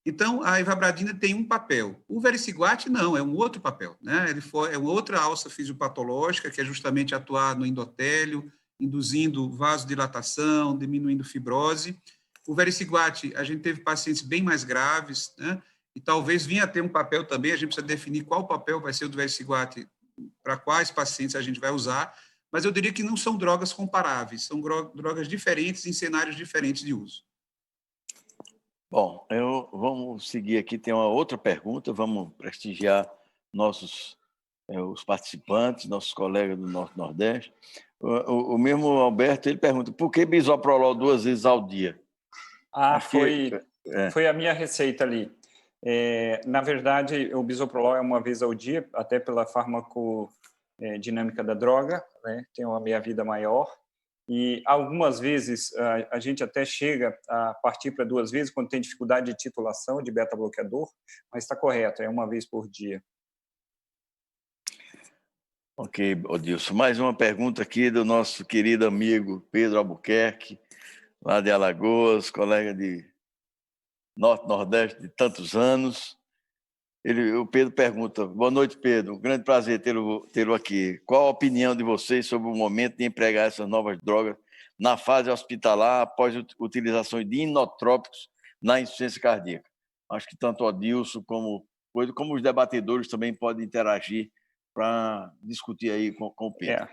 Então, a ivabradina tem um papel. O vericiguat, não, é um outro papel, né? É uma outra alça fisiopatológica, que é justamente atuar no endotélio, induzindo vasodilatação, diminuindo fibrose. O vericiguat, a gente teve pacientes bem mais graves, né? E talvez venha a ter um papel também, a gente precisa definir qual papel vai ser o do vericiguat, para quais pacientes a gente vai usar, mas eu diria que não são drogas comparáveis, são drogas diferentes em cenários diferentes de uso. Bom, vamos seguir aqui, tem uma outra pergunta, vamos prestigiar os participantes, nossos colegas do Norte-Nordeste. O mesmo Alberto, ele pergunta, por que bisoprolol 2 vezes ao dia? Foi a minha receita ali. Na verdade, o bisoprolol é uma vez ao dia, até pela farmacodinâmica da droga, né? Tem uma meia-vida maior. E algumas vezes a gente até chega a partir para 2 vezes quando tem dificuldade de titulação de beta-bloqueador, mas está correto, é uma vez por dia. Ok, Odilson. Mais uma pergunta aqui do nosso querido amigo Pedro Albuquerque, lá de Alagoas, colega de Norte-Nordeste de tantos anos. O Pedro pergunta, boa noite, Pedro, um grande prazer tê-lo aqui. Qual a opinião de vocês sobre o momento de empregar essas novas drogas na fase hospitalar após a utilização de inotrópicos na insuficiência cardíaca? Acho que tanto o Odilson como os debatedores também podem interagir para discutir aí com o Pedro.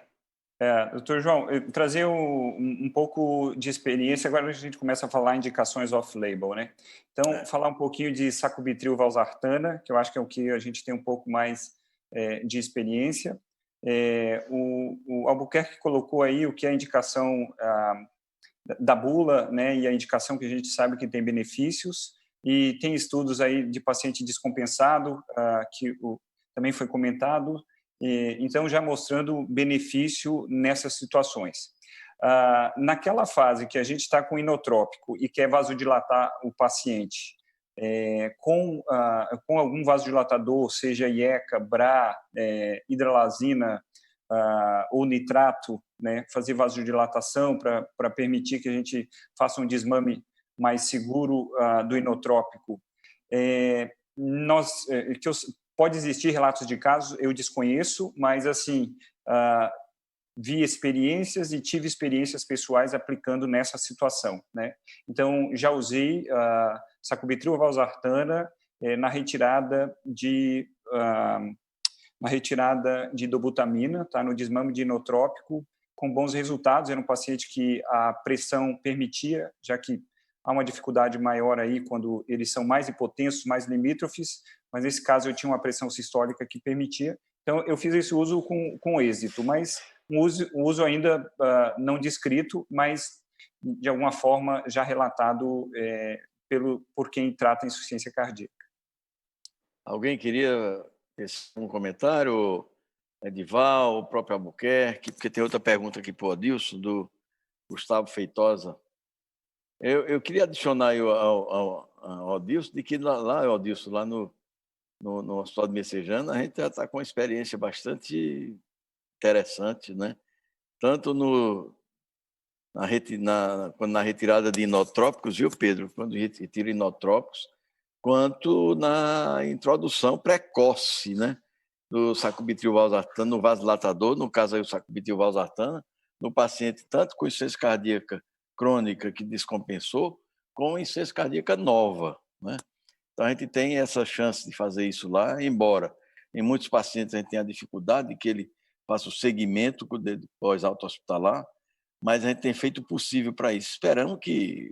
Doutor João, trazer um pouco de experiência, agora a gente começa a falar indicações off-label, né? Então, falar um pouquinho de sacubitril valsartana, que eu acho que é o que a gente tem um pouco mais de experiência. O Albuquerque colocou aí o que é a indicação da bula, né? E a indicação que a gente sabe que tem benefícios, e tem estudos aí de paciente descompensado, que também foi comentado, então já mostrando benefício nessas situações. Naquela fase que a gente está com inotrópico e quer vasodilatar o paciente com algum vasodilatador, seja IECA, BRA, hidralazina ou nitrato, né, fazer vasodilatação para permitir que a gente faça um desmame mais seguro do inotrópico. Pode existir relatos de casos, eu desconheço, mas assim, vi experiências e tive experiências pessoais aplicando nessa situação, né? Então, já usei sacubitril valsartana na retirada de dobutamina, tá? No desmame de inotrópico, com bons resultados. Era um paciente que a pressão permitia, já que há uma dificuldade maior aí quando eles são mais hipotensos, mais limítrofes, mas nesse caso eu tinha uma pressão sistólica que permitia. Então, eu fiz esse uso com êxito, mas um uso ainda não descrito, mas de alguma forma já relatado por quem trata insuficiência cardíaca. Alguém queria um comentário? Edival, o próprio Albuquerque, porque tem outra pergunta aqui para o Odilson, do Gustavo Feitosa. Eu queria adicionar aí ao Odilson, de que lá Odilson, lá no no Hospital de Messejana, a gente já está com uma experiência bastante interessante, né? Tanto na retirada de inotrópicos, viu, Pedro? Quando retira inotrópicos, quanto na introdução precoce, né? Do sacubitril/valsartana no vasodilatador, no caso aí o sacubitril/valsartana, no paciente tanto com insuficiência cardíaca crônica que descompensou, como insuficiência cardíaca nova, né? Então a gente tem essa chance de fazer isso lá, embora em muitos pacientes a gente tenha a dificuldade de que ele faça o segmento pós-alta hospitalar, mas a gente tem feito o possível para isso. Esperamos que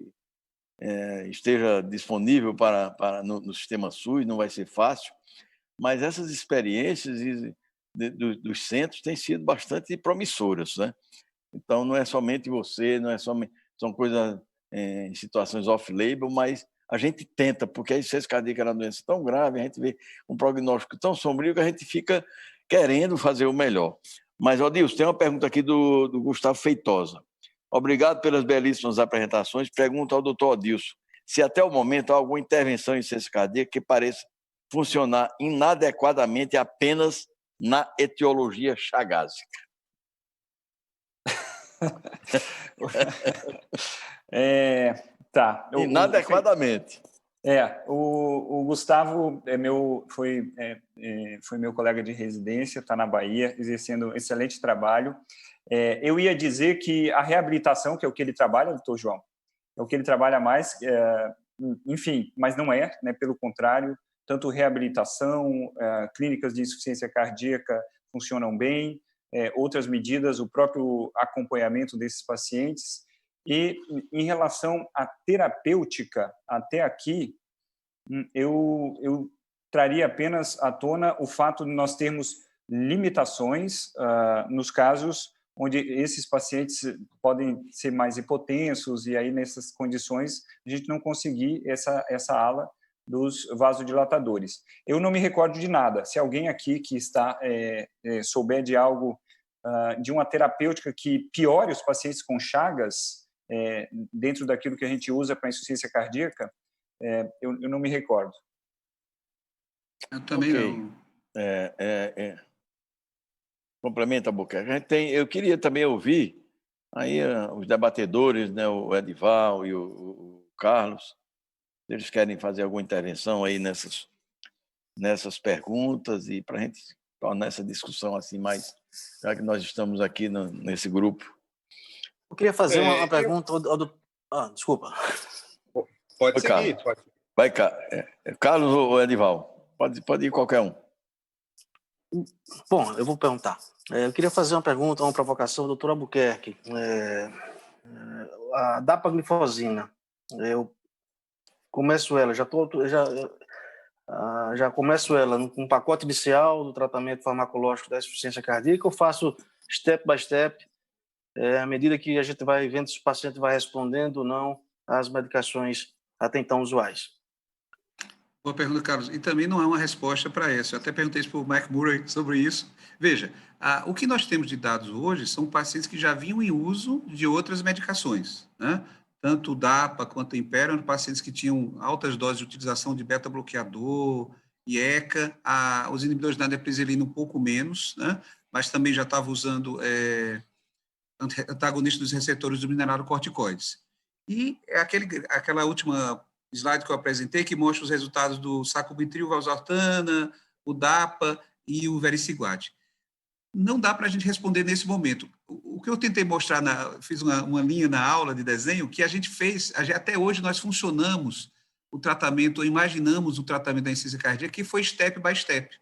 esteja disponível no sistema SUS, não vai ser fácil, mas essas experiências dos centros têm sido bastante promissoras, né? Então, não é somente você, não é somente, são coisas em situações off-label, mas a gente tenta, porque a insuficiência cardíaca é uma doença tão grave, a gente vê um prognóstico tão sombrio que a gente fica querendo fazer o melhor. Mas, Odilson, tem uma pergunta aqui do Gustavo Feitosa. Obrigado pelas belíssimas apresentações. Pergunta ao doutor Odilson se até o momento há alguma intervenção em insuficiência cardíaca que pareça funcionar inadequadamente apenas na etiologia chagásica. Tá. Inadequadamente. O Gustavo foi meu colega de residência, está na Bahia, exercendo um excelente trabalho. Eu ia dizer que a reabilitação, que é o que ele trabalha, doutor João, é o que ele trabalha mais, enfim, mas não é, né? Pelo contrário, tanto reabilitação, clínicas de insuficiência cardíaca funcionam bem, outras medidas, o próprio acompanhamento desses pacientes. E em relação à terapêutica, até aqui, eu traria apenas à tona o fato de nós termos limitações nos casos onde esses pacientes podem ser mais hipotensos e aí nessas condições a gente não conseguir essa ala dos vasodilatadores. Eu não me recordo de nada. Se alguém aqui que está souber de algo, de uma terapêutica que piore os pacientes com chagas, dentro daquilo que a gente usa para insuficiência cardíaca, eu não me recordo. Eu também não. Complementa, Albuquerque. Eu queria também ouvir aí os debatedores, né, o Edival e o Carlos, eles querem fazer alguma intervenção aí nessas perguntas e para a gente tornar essa discussão assim mais, já que nós estamos aqui nesse grupo. Eu queria fazer uma pergunta desculpa. Pode seguir. Vai, Carlos ou Edival? Pode ir qualquer um. Bom, eu vou perguntar. Eu queria fazer uma pergunta, uma provocação ao doutor Albuquerque. A dapaglifosina, eu começo ela, já começo ela no pacote inicial do tratamento farmacológico da insuficiência cardíaca, eu faço step by step, à medida que a gente vai vendo se o paciente vai respondendo ou não às medicações até então usuais. Boa pergunta, Carlos. E também não é uma resposta para essa. Eu até perguntei isso para o Mike Murray sobre isso. Veja, o que nós temos de dados hoje são pacientes que já vinham em uso de outras medicações, né? Tanto o DAPA quanto o Imperium, pacientes que tinham altas doses de utilização de beta-bloqueador, IECA, os inibidores da nepriselina um pouco menos, né? Mas também já estava usando antagonista dos receptores do mineralocorticoides. E aquela última slide que eu apresentei, que mostra os resultados do sacubitril/valsartana, o DAPA e o vericiguat. Não dá para a gente responder nesse momento. O que eu tentei mostrar, fiz uma linha na aula de desenho, que a gente fez, até hoje nós funcionamos o tratamento, ou imaginamos o tratamento da insuficiência cardíaca, que foi step by step.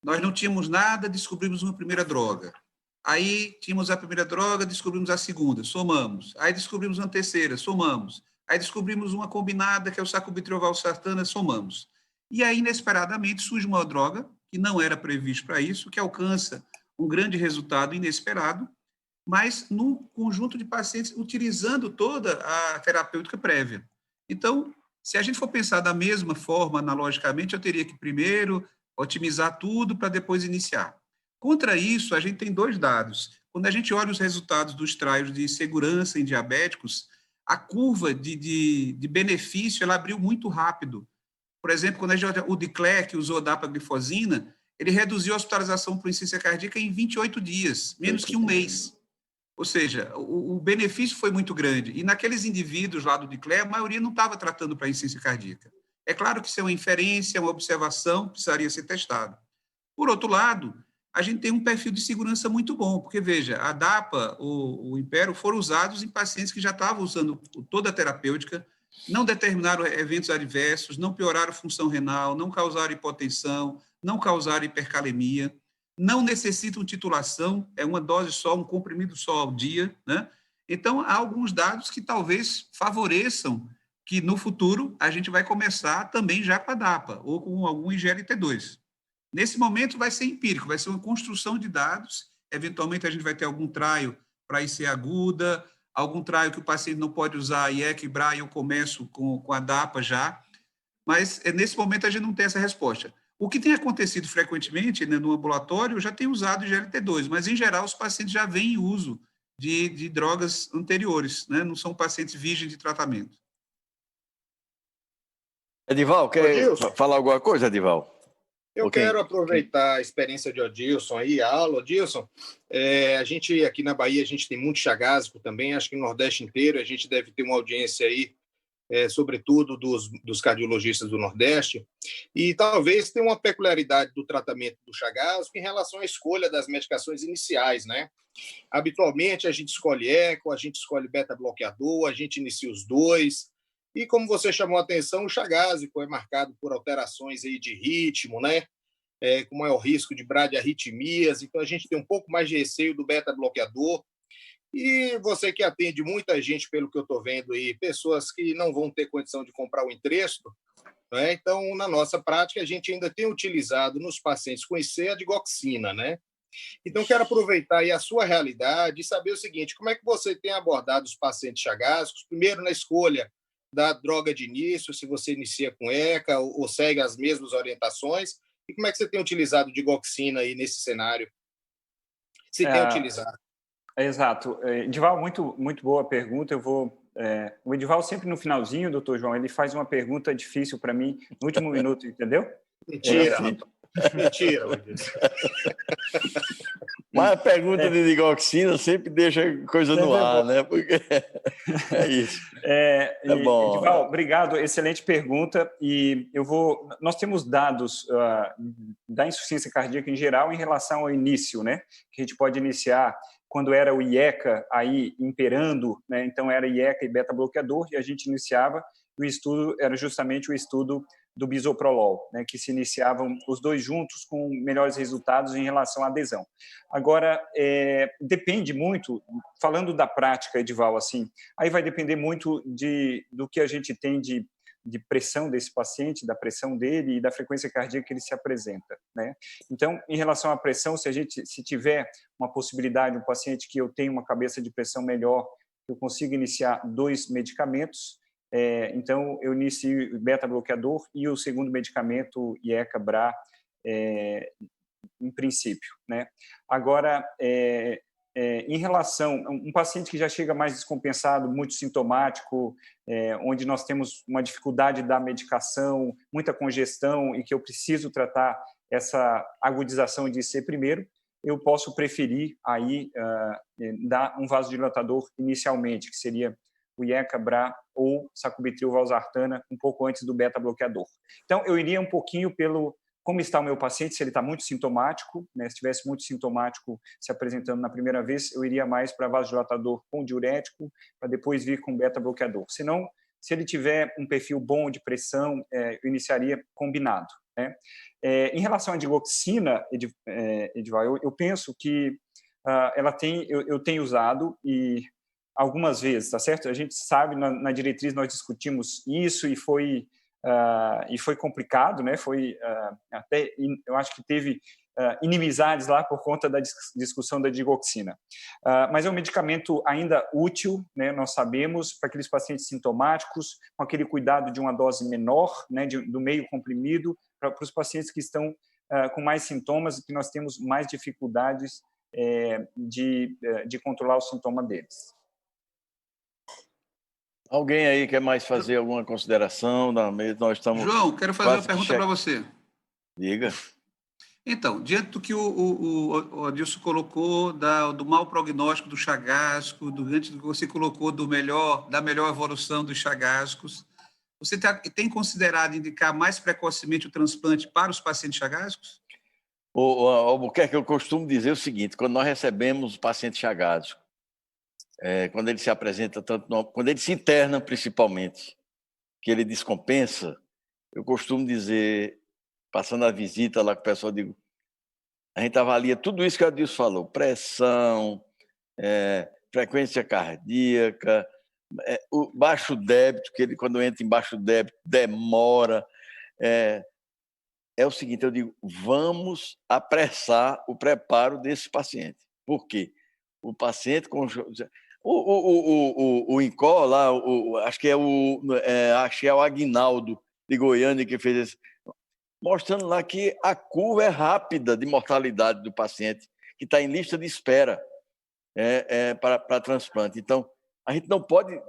Nós não tínhamos nada, descobrimos uma primeira droga. Aí tínhamos a primeira droga, descobrimos a segunda, somamos. Aí descobrimos uma terceira, somamos. Aí descobrimos uma combinada, que é o sacubitril/valsartana, somamos. E aí, inesperadamente, surge uma droga que não era previsto para isso, que alcança um grande resultado inesperado, mas num conjunto de pacientes utilizando toda a terapêutica prévia. Então, se a gente for pensar da mesma forma, analogicamente, eu teria que primeiro otimizar tudo para depois iniciar. Contra isso, a gente tem dois dados. Quando a gente olha os resultados dos trials de segurança em diabéticos, a curva de benefício ela abriu muito rápido. Por exemplo, quando o Dicler, que usou a dapaglifosina, ele reduziu a hospitalização por insuficiência cardíaca em 28 dias, menos que um mês. Ou seja, o benefício foi muito grande. E naqueles indivíduos lá do Dicler, a maioria não estava tratando para insuficiência cardíaca. É claro que isso é uma inferência, uma observação, precisaria ser testado. Por outro lado, a gente tem um perfil de segurança muito bom, porque, veja, a DAPA, o Impero, foram usados em pacientes que já estavam usando toda a terapêutica, não determinaram eventos adversos, não pioraram função renal, não causaram hipotensão, não causaram hipercalemia, não necessitam titulação, é uma dose só, um comprimido só ao dia, né? Então, há alguns dados que talvez favoreçam que, no futuro, a gente vai começar também já com a DAPA, ou com algum IGLT2. Nesse momento, vai ser empírico, vai ser uma construção de dados, eventualmente a gente vai ter algum traio para IC aguda, algum traio que o paciente não pode usar IEC e BRA, e eu começo com a DAPA já, mas nesse momento a gente não tem essa resposta. O que tem acontecido frequentemente, né, no ambulatório, já tem usado GLT2, mas, em geral, os pacientes já vêm em uso de drogas anteriores, né, não são pacientes virgens de tratamento. Edival, quer falar alguma coisa, Edival? Eu quero aproveitar a experiência de Odilson aí, a aula. Odilson, a gente aqui na Bahia, a gente tem muito chagásico também, acho que no Nordeste inteiro a gente deve ter uma audiência aí, sobretudo dos cardiologistas do Nordeste, e talvez tenha uma peculiaridade do tratamento do chagásico em relação à escolha das medicações iniciais, né? Habitualmente a gente escolhe eco, a gente escolhe beta-bloqueador, a gente inicia os dois, e como você chamou a atenção, o chagásico é marcado por alterações aí de ritmo, né? Com maior risco de bradiarritmias, então a gente tem um pouco mais de receio do beta-bloqueador. E você que atende muita gente, pelo que eu estou vendo aí, pessoas que não vão ter condição de comprar o Entresto, né? Então, na nossa prática, a gente ainda tem utilizado nos pacientes com IC a digoxina, né? Então, quero aproveitar aí a sua realidade e saber o seguinte, como é que você tem abordado os pacientes chagásicos, primeiro na escolha da droga de início, se você inicia com ECA ou segue as mesmas orientações, e como é que você tem utilizado digoxina aí nesse cenário? Se tem utilizado. Exato. Edival, muito boa pergunta. O Edival sempre no finalzinho, doutor João, ele faz uma pergunta difícil para mim no último minuto, entendeu? Mentira. Mentira. Mas a pergunta de digoxina sempre deixa coisa no ar, né? Porque é isso. Bom. Edival, obrigado. Excelente pergunta. E nós temos dados da insuficiência cardíaca em geral em relação ao início, né? Que a gente pode iniciar quando era o IECA aí imperando, né? Então era IECA e beta-bloqueador, e a gente iniciava, o estudo era justamente o estudo do bisoprolol, né? Que se iniciavam os dois juntos com melhores resultados em relação à adesão. Agora, depende muito, falando da prática, Edival, assim, aí vai depender muito do que a gente tem de pressão desse paciente, da pressão dele e da frequência cardíaca que ele se apresenta, né? Então, em relação à pressão, se tiver uma possibilidade, um paciente que eu tenho uma cabeça de pressão melhor, eu consigo iniciar 2 medicamentos, então eu inicio beta-bloqueador e o segundo medicamento, IECA, BRA, em princípio, né? Agora, em relação a um paciente que já chega mais descompensado, muito sintomático, onde nós temos uma dificuldade da medicação, muita congestão e que eu preciso tratar essa agudização de IC primeiro, eu posso preferir aí dar um vasodilatador inicialmente, que seria o IECA, BRA ou sacubitril valsartana, um pouco antes do beta-bloqueador. Então, eu iria um pouquinho pelo como está o meu paciente, se ele está muito sintomático, né? Se estivesse muito sintomático se apresentando na primeira vez, eu iria mais para vasodilatador com diurético, para depois vir com beta-bloqueador. Senão, se ele tiver um perfil bom de pressão, eu iniciaria combinado, né? Em relação à digoxina, Edival, eu penso que eu tenho usado e algumas vezes, tá certo? A gente sabe, na diretriz nós discutimos isso e foi complicado, né? Até, eu acho que teve inimizades lá por conta da discussão da digoxina. Mas é um medicamento ainda útil, né? Nós sabemos, para aqueles pacientes sintomáticos, com aquele cuidado de uma dose menor, né? Do meio comprimido, para os pacientes que estão com mais sintomas e que nós temos mais dificuldades de controlar o sintoma deles. Alguém aí quer mais fazer alguma consideração? Nós estamos. João, quero fazer uma quase pergunta para você. Diga. Então, diante do que o Adilson colocou do mau prognóstico do chagasco, diante do que você colocou da melhor evolução dos chagascos, você tem considerado indicar mais precocemente o transplante para os pacientes chagascos? Albuquerque, eu costumo dizer o seguinte: quando nós recebemos o paciente chagasco, quando ele se apresenta, quando ele se interna principalmente, que ele descompensa, eu costumo dizer, passando a visita lá com o pessoal, digo, a gente avalia tudo isso que o Adilson falou: pressão, frequência cardíaca, o baixo débito, que ele, quando entra em baixo débito, demora. É o seguinte, eu digo, vamos apressar o preparo desse paciente. Por quê? O paciente com o INCOR lá, acho que é o Aguinaldo de Goiânia que fez isso, mostrando lá que a curva é rápida de mortalidade do paciente que está em lista de espera para transplante. Então, a gente não pode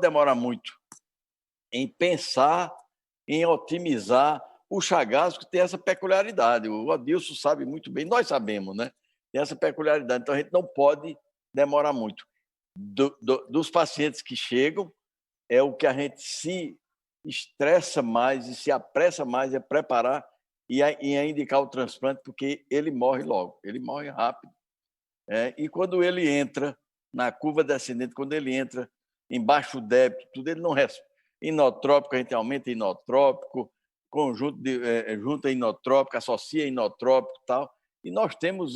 demorar muito em pensar em otimizar o chagasco, que tem essa peculiaridade. O Adilson sabe muito bem, nós sabemos, né? Tem essa peculiaridade. Então, a gente não pode demorar muito. Dos pacientes que chegam, é o que a gente se estressa mais e se apressa mais é preparar e a indicar o transplante, porque ele morre logo, ele morre rápido. E quando ele entra na curva descendente, quando ele entra em baixo débito, tudo, ele não responde. Inotrópico, a gente aumenta inotrópico, junta inotrópico, associa inotrópico e tal. E nós temos,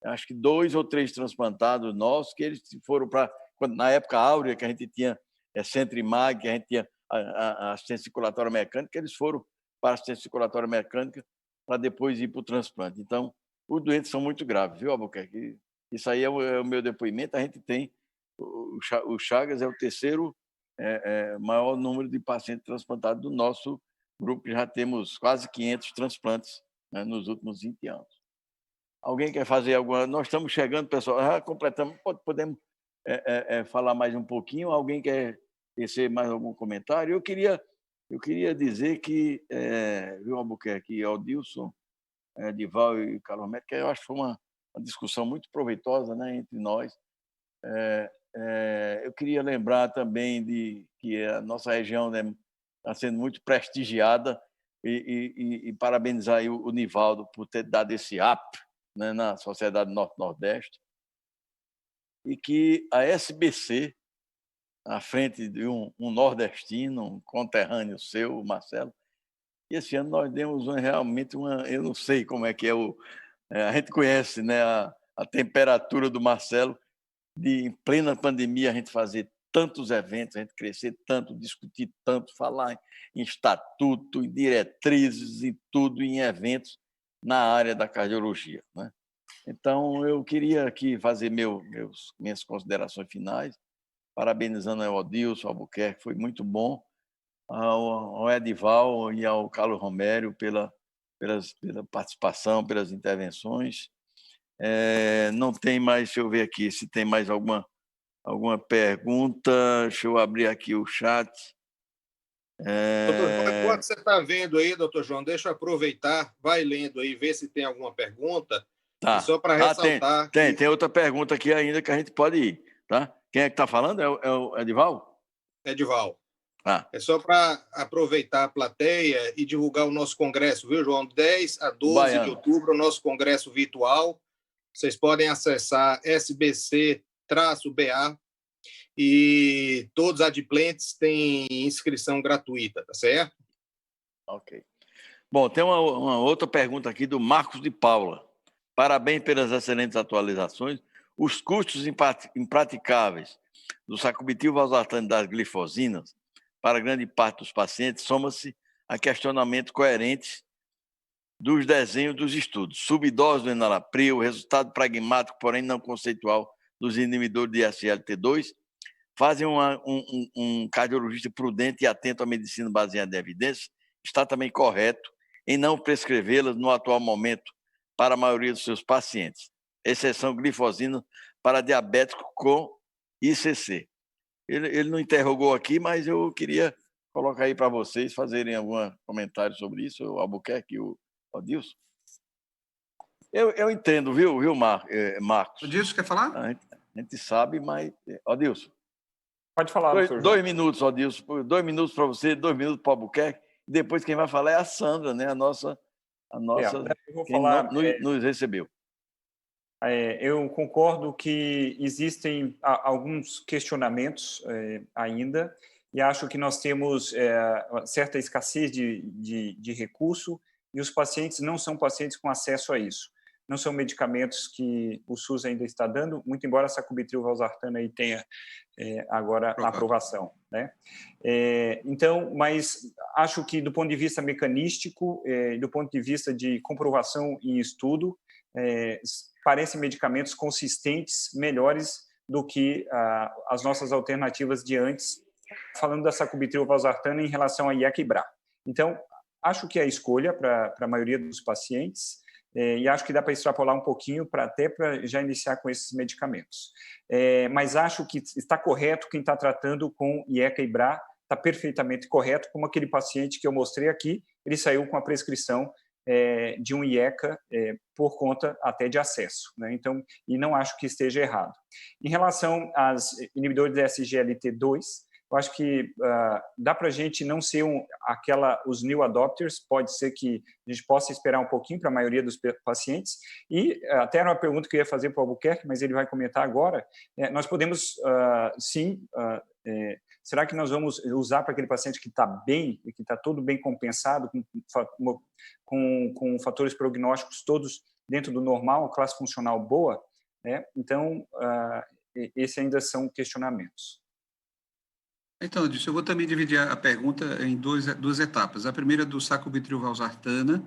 acho que 2 ou 3 transplantados nossos, que eles foram para, na época áurea, que a gente tinha Centrimag, que a gente tinha a assistência circulatória mecânica, eles foram para a assistência circulatória mecânica para depois ir para o transplante. Então, os doentes são muito graves, viu, Albuquerque? Isso aí é o meu depoimento. A gente tem, o Chagas é o terceiro maior número de pacientes transplantados do nosso grupo, já temos quase 500 transplantes, né, nos últimos 20 anos. Alguém quer fazer alguma... Nós estamos chegando, pessoal, já completamos, podemos falar mais um pouquinho? Alguém quer tecer mais algum comentário? Eu queria dizer que, viu, Albuquerque, Aldilson, Edival e Carlos Médico, que eu acho que foi uma discussão muito proveitosa, né, entre nós. Eu queria lembrar também de que a nossa região, né, está sendo muito prestigiada e parabenizar aí o Nivaldo por ter dado esse up, né, na Sociedade Norte-Nordeste, e que a SBC, à frente de um nordestino, um conterrâneo seu, o Marcelo, e esse ano nós demos realmente eu não sei como é que a gente conhece, né, a temperatura do Marcelo, de, em plena pandemia, a gente fazer tantos eventos, a gente crescer tanto, discutir tanto, falar em estatuto, em diretrizes e tudo, em eventos na área da cardiologia, né? Então, eu queria aqui fazer minhas considerações finais, parabenizando ao Adilson, ao Albuquerque, foi muito bom, ao Edival e ao Carlos Romério pela participação, pelas intervenções. Não tem mais, deixa eu ver aqui se tem mais alguma pergunta. Deixa eu abrir aqui o chat. Doutor João, enquanto você está vendo aí, doutor João, deixa eu aproveitar, vai lendo aí, ver se tem alguma pergunta. Tá. E só para ressaltar... Tem outra pergunta aqui ainda que a gente pode ir. Tá? Quem é que está falando? É o Edival? Edival. É só para aproveitar a plateia e divulgar o nosso congresso, viu, João? 10 a 12 de outubro, o nosso congresso virtual. Vocês podem acessar SBC-BA e todos os adimplentes têm inscrição gratuita, tá certo? Ok. Bom, tem uma outra pergunta aqui do Marcos de Paula. Parabéns pelas excelentes atualizações. Os custos impraticáveis do sacubitril valsartane das glifosinas para grande parte dos pacientes soma-se a questionamentos coerentes dos desenhos dos estudos. Subdose do enalapril, resultado pragmático, porém não conceitual, dos inibidores de SGLT2, fazem um cardiologista prudente e atento à medicina baseada em evidências, está também correto em não prescrevê-las no atual momento para a maioria dos seus pacientes, exceção glifosina para diabético com ICC. Ele não interrogou aqui, mas eu queria colocar aí para vocês fazerem algum comentário sobre isso, o Albuquerque e o Adilson. Eu entendo, viu, Marcos? O Dilson quer falar? A gente sabe, mas... Adilson. Pode falar, doutor João. 2 minutos, Adilson. 2 minutos para você, 2 minutos para o Albuquerque. Depois quem vai falar é a Sandra, né? A nossa eu vou quem falar, nos recebeu. Eu concordo que existem alguns questionamentos ainda, e acho que nós temos certa escassez de recurso, e os pacientes não são pacientes com acesso a isso. Não são medicamentos que o SUS ainda está dando, muito embora a sacubitril/valsartana aí tenha agora a aprovação, né? Então, mas acho que do ponto de vista mecanístico, do ponto de vista de comprovação em estudo, parecem medicamentos consistentes, melhores do que as nossas alternativas de antes, falando da sacubitril/valsartana em relação a IECA e BRA. Então, acho que é a escolha para a maioria dos pacientes, e acho que dá para extrapolar um pouquinho até para já iniciar com esses medicamentos. Mas acho que está correto quem está tratando com IECA e BRA, está perfeitamente correto, como aquele paciente que eu mostrei aqui, ele saiu com a prescrição de um IECA por conta até de acesso, né? Então, e não acho que esteja errado. Em relação aos inibidores da SGLT2, eu acho que dá para a gente não ser os new adopters, pode ser que a gente possa esperar um pouquinho para a maioria dos pacientes, e até era uma pergunta que eu ia fazer para o Albuquerque, mas ele vai comentar agora, nós podemos, sim, será que nós vamos usar para aquele paciente que está bem, que está todo bem compensado, com fatores prognósticos todos dentro do normal, classe funcional boa, né? Então, esses ainda são questionamentos. Então, Dilson, eu vou também dividir a pergunta em duas etapas. A primeira do sacubitril/valsartana,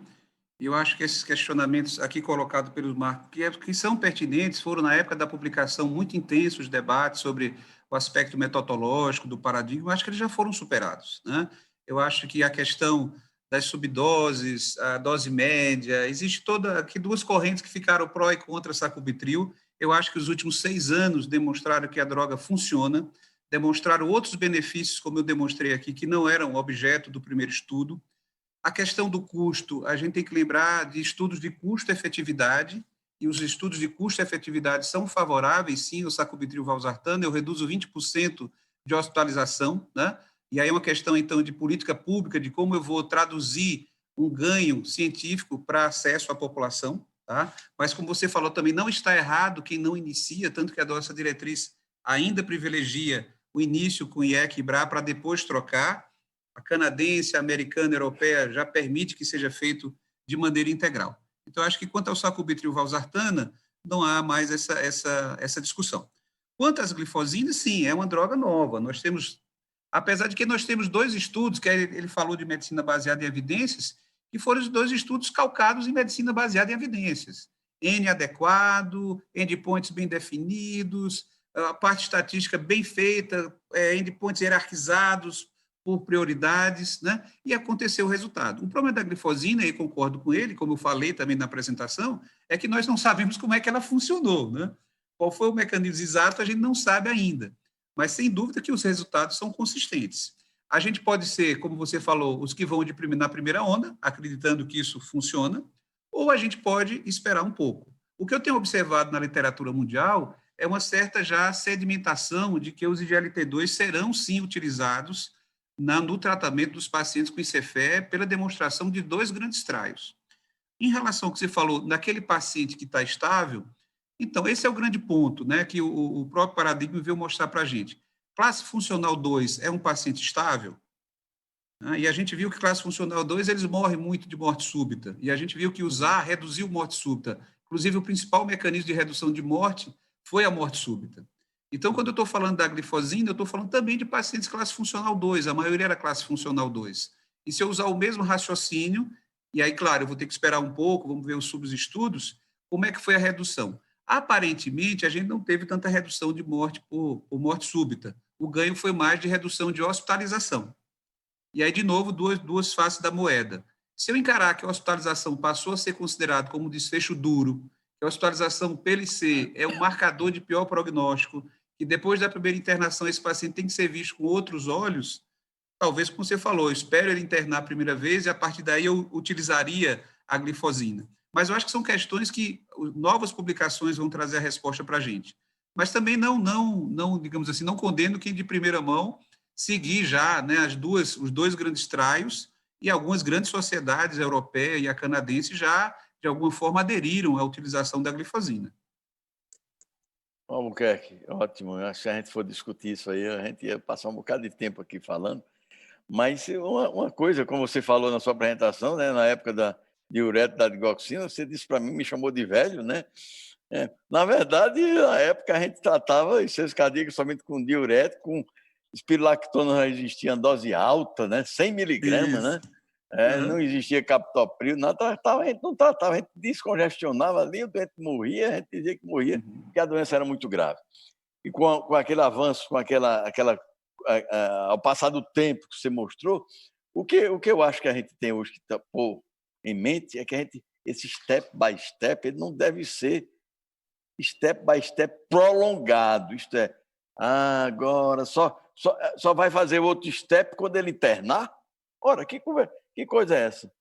e eu acho que esses questionamentos aqui colocados pelos Marcos, que são pertinentes, foram na época da publicação muito intensos debates sobre o aspecto metodológico do paradigma, acho que eles já foram superados, né? Eu acho que a questão das subdoses, a dose média, existe aqui 2 correntes que ficaram pró e contra sacubitril. Eu acho que os últimos 6 anos demonstraram que a droga funciona, demonstraram outros benefícios, como eu demonstrei aqui, que não eram objeto do primeiro estudo. A questão do custo, a gente tem que lembrar de estudos de custo-efetividade, e os estudos de custo-efetividade são favoráveis, sim, ao sacubitril/valsartana, eu reduzo 20% de hospitalização, né? E aí é uma questão, então, de política pública, de como eu vou traduzir um ganho científico para acesso à população, tá? Mas, como você falou também, não está errado quem não inicia, tanto que a nossa diretriz ainda privilegia o início com IECA e BRA para depois trocar. A canadense, a americana, a europeia já permite que seja feito de maneira integral. Então, acho que quanto ao sacubitril/valsartana, não há mais essa discussão. Quanto às glifosinas, sim, é uma droga nova. Nós temos, apesar de que nós temos 2 estudos, que ele falou de medicina baseada em evidências, que foram os 2 estudos calcados em medicina baseada em evidências. N adequado, endpoints bem definidos, a parte estatística bem feita, endpoints hierarquizados por prioridades, né? E aconteceu o resultado. O problema da glifosina, e concordo com ele, como eu falei também na apresentação, é que nós não sabemos como é que ela funcionou, né? Qual foi o mecanismo exato, a gente não sabe ainda. Mas, sem dúvida, que os resultados são consistentes. A gente pode ser, como você falou, os que vão na primeira onda, acreditando que isso funciona, ou a gente pode esperar um pouco. O que eu tenho observado na literatura mundial é uma certa já sedimentação de que os IGLT2 serão, sim, utilizados no tratamento dos pacientes com ICFE pela demonstração de 2 grandes trials. Em relação ao que você falou, naquele paciente que está estável, então, esse é o grande ponto, né, que o próprio paradigma veio mostrar para a gente. Classe funcional 2 é um paciente estável, né, e a gente viu que classe funcional 2, eles morrem muito de morte súbita, e a gente viu que usar reduziu morte súbita. Inclusive, o principal mecanismo de redução de morte foi a morte súbita. Então, quando eu estou falando da glifosina, eu estou falando também de pacientes classe funcional 2, a maioria era classe funcional 2. E se eu usar o mesmo raciocínio, e aí, claro, eu vou ter que esperar um pouco, vamos ver os subestudos, como é que foi a redução? Aparentemente, a gente não teve tanta redução de morte por morte súbita. O ganho foi mais de redução de hospitalização. E aí, de novo, duas faces da moeda. Se eu encarar que a hospitalização passou a ser considerado como um desfecho duro, que a hospitalização PLC é um marcador de pior prognóstico, que depois da primeira internação esse paciente tem que ser visto com outros olhos, talvez, como você falou, eu espero ele internar a primeira vez e a partir daí eu utilizaria a glifosina. Mas eu acho que são questões que novas publicações vão trazer a resposta para a gente. Mas também não, digamos assim, não condeno quem de primeira mão seguir já, né, os dois grandes trials e algumas grandes sociedades, a europeia e a canadense, já de alguma forma aderiram à utilização da glifosina. Albuquerque, ótimo. Eu acho que se a gente for discutir isso aí, a gente ia passar um bocado de tempo aqui falando. Mas uma coisa, como você falou na sua apresentação, né, na época da diurético, da digoxina, você disse para mim, me chamou de velho, né? Na verdade, na época a gente tratava insuficiência cardíaca somente com diurético, com espirulactona já existia em dose alta, né? 100 miligramas, né? Não existia captopril, nada, a gente não tratava, a gente descongestionava ali, o doente morria, a gente dizia que morria, porque a doença era muito grave. E com aquele avanço, com ao passar do tempo que você mostrou, o que eu acho que a gente tem hoje que pôr em mente é que esse step by step, ele não deve ser step by step prolongado, isto é, agora só vai fazer outro step quando ele internar? Ora, que coisa é essa?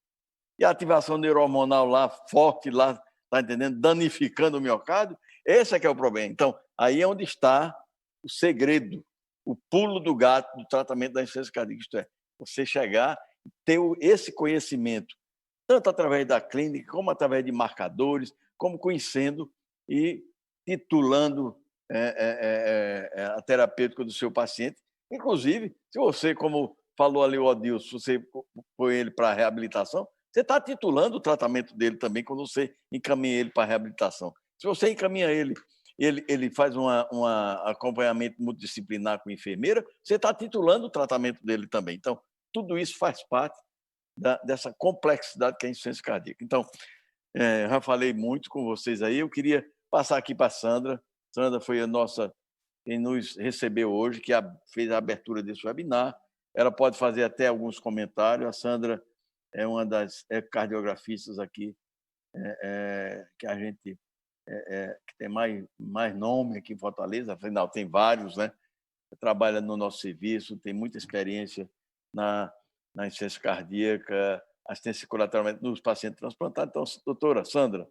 E a ativação neurohormonal lá, forte lá, tá entendendo? Danificando o miocárdio, esse é que é o problema. Então, aí é onde está o segredo, o pulo do gato do tratamento da insuficiência cardíaca, isto é, você chegar e ter esse conhecimento, tanto através da clínica, como através de marcadores, como conhecendo e titulando a terapêutica do seu paciente. Inclusive, se você, como falou ali o Odilson, você põe ele para a reabilitação, você está titulando o tratamento dele também quando você encaminha ele para a reabilitação. Se você encaminha ele faz um acompanhamento multidisciplinar com enfermeira, você está titulando o tratamento dele também. Então, tudo isso faz parte dessa complexidade que é a insuficiência cardíaca. Então, já falei muito com vocês aí, eu queria passar aqui para a Sandra. Sandra foi quem nos recebeu hoje, que fez a abertura desse webinar. Ela pode fazer até alguns comentários. A Sandra é uma das cardiografistas aqui que a gente que tem mais nome aqui em Fortaleza, afinal tem vários, né? Trabalha no nosso serviço, tem muita experiência na insuficiência cardíaca, assistência colateral nos pacientes transplantados. Então, doutora Sandra,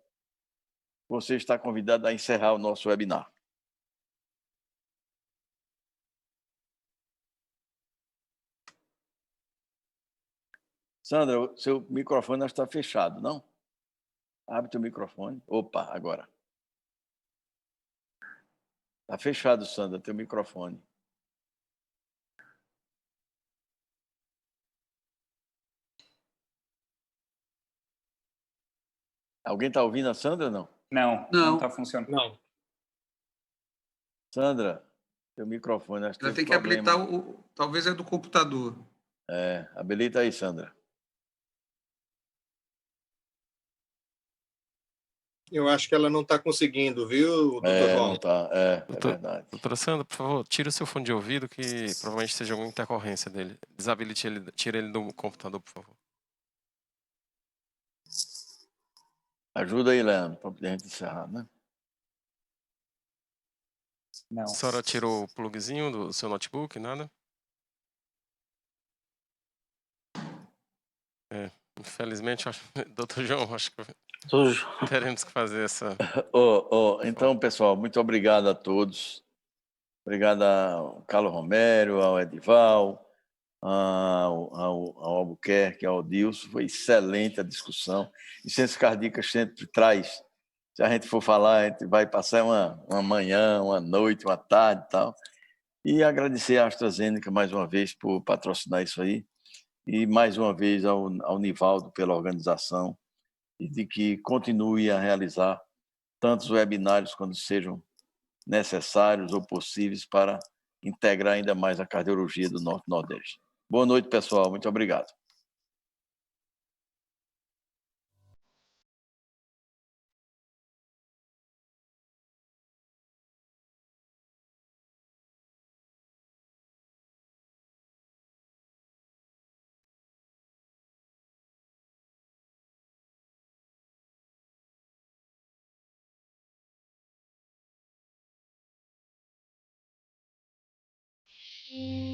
você está convidada a encerrar o nosso webinar. Sandra, o seu microfone está fechado, não? Abre teu microfone. Opa, agora. Está fechado, Sandra, teu microfone. Alguém está ouvindo a Sandra, não? Não está funcionando. Não. Sandra, teu microfone, acho que Ela teve tem que problema. habilitar talvez é do computador. Habilita aí, Sandra. Eu acho que ela não está conseguindo, viu, doutor João? Não está, é verdade. Doutora Sandra, por favor, tira o seu fone de ouvido, que provavelmente seja alguma intercorrência dele. Desabilite ele, tira ele do computador, por favor. Ajuda aí, Leandro, para poder a gente encerrar, né? Não. A senhora tirou o plugzinho do seu notebook, nada? Infelizmente, doutor João, acho que teremos que fazer essa... Então, pessoal, muito obrigado a todos. Obrigado ao Carlos Romero, ao Edival, ao Albuquerque, ao Dilson. Foi excelente a discussão. Insuficiência cardíaca sempre traz, se a gente for falar, a gente vai passar uma manhã, uma noite, uma tarde e tal. E agradecer à AstraZeneca mais uma vez por patrocinar isso aí. E mais uma vez ao Nivaldo pela organização e de que continue a realizar tantos webinários quando sejam necessários ou possíveis para integrar ainda mais a cardiologia do Norte-Nordeste. Boa noite, pessoal. Muito obrigado. Música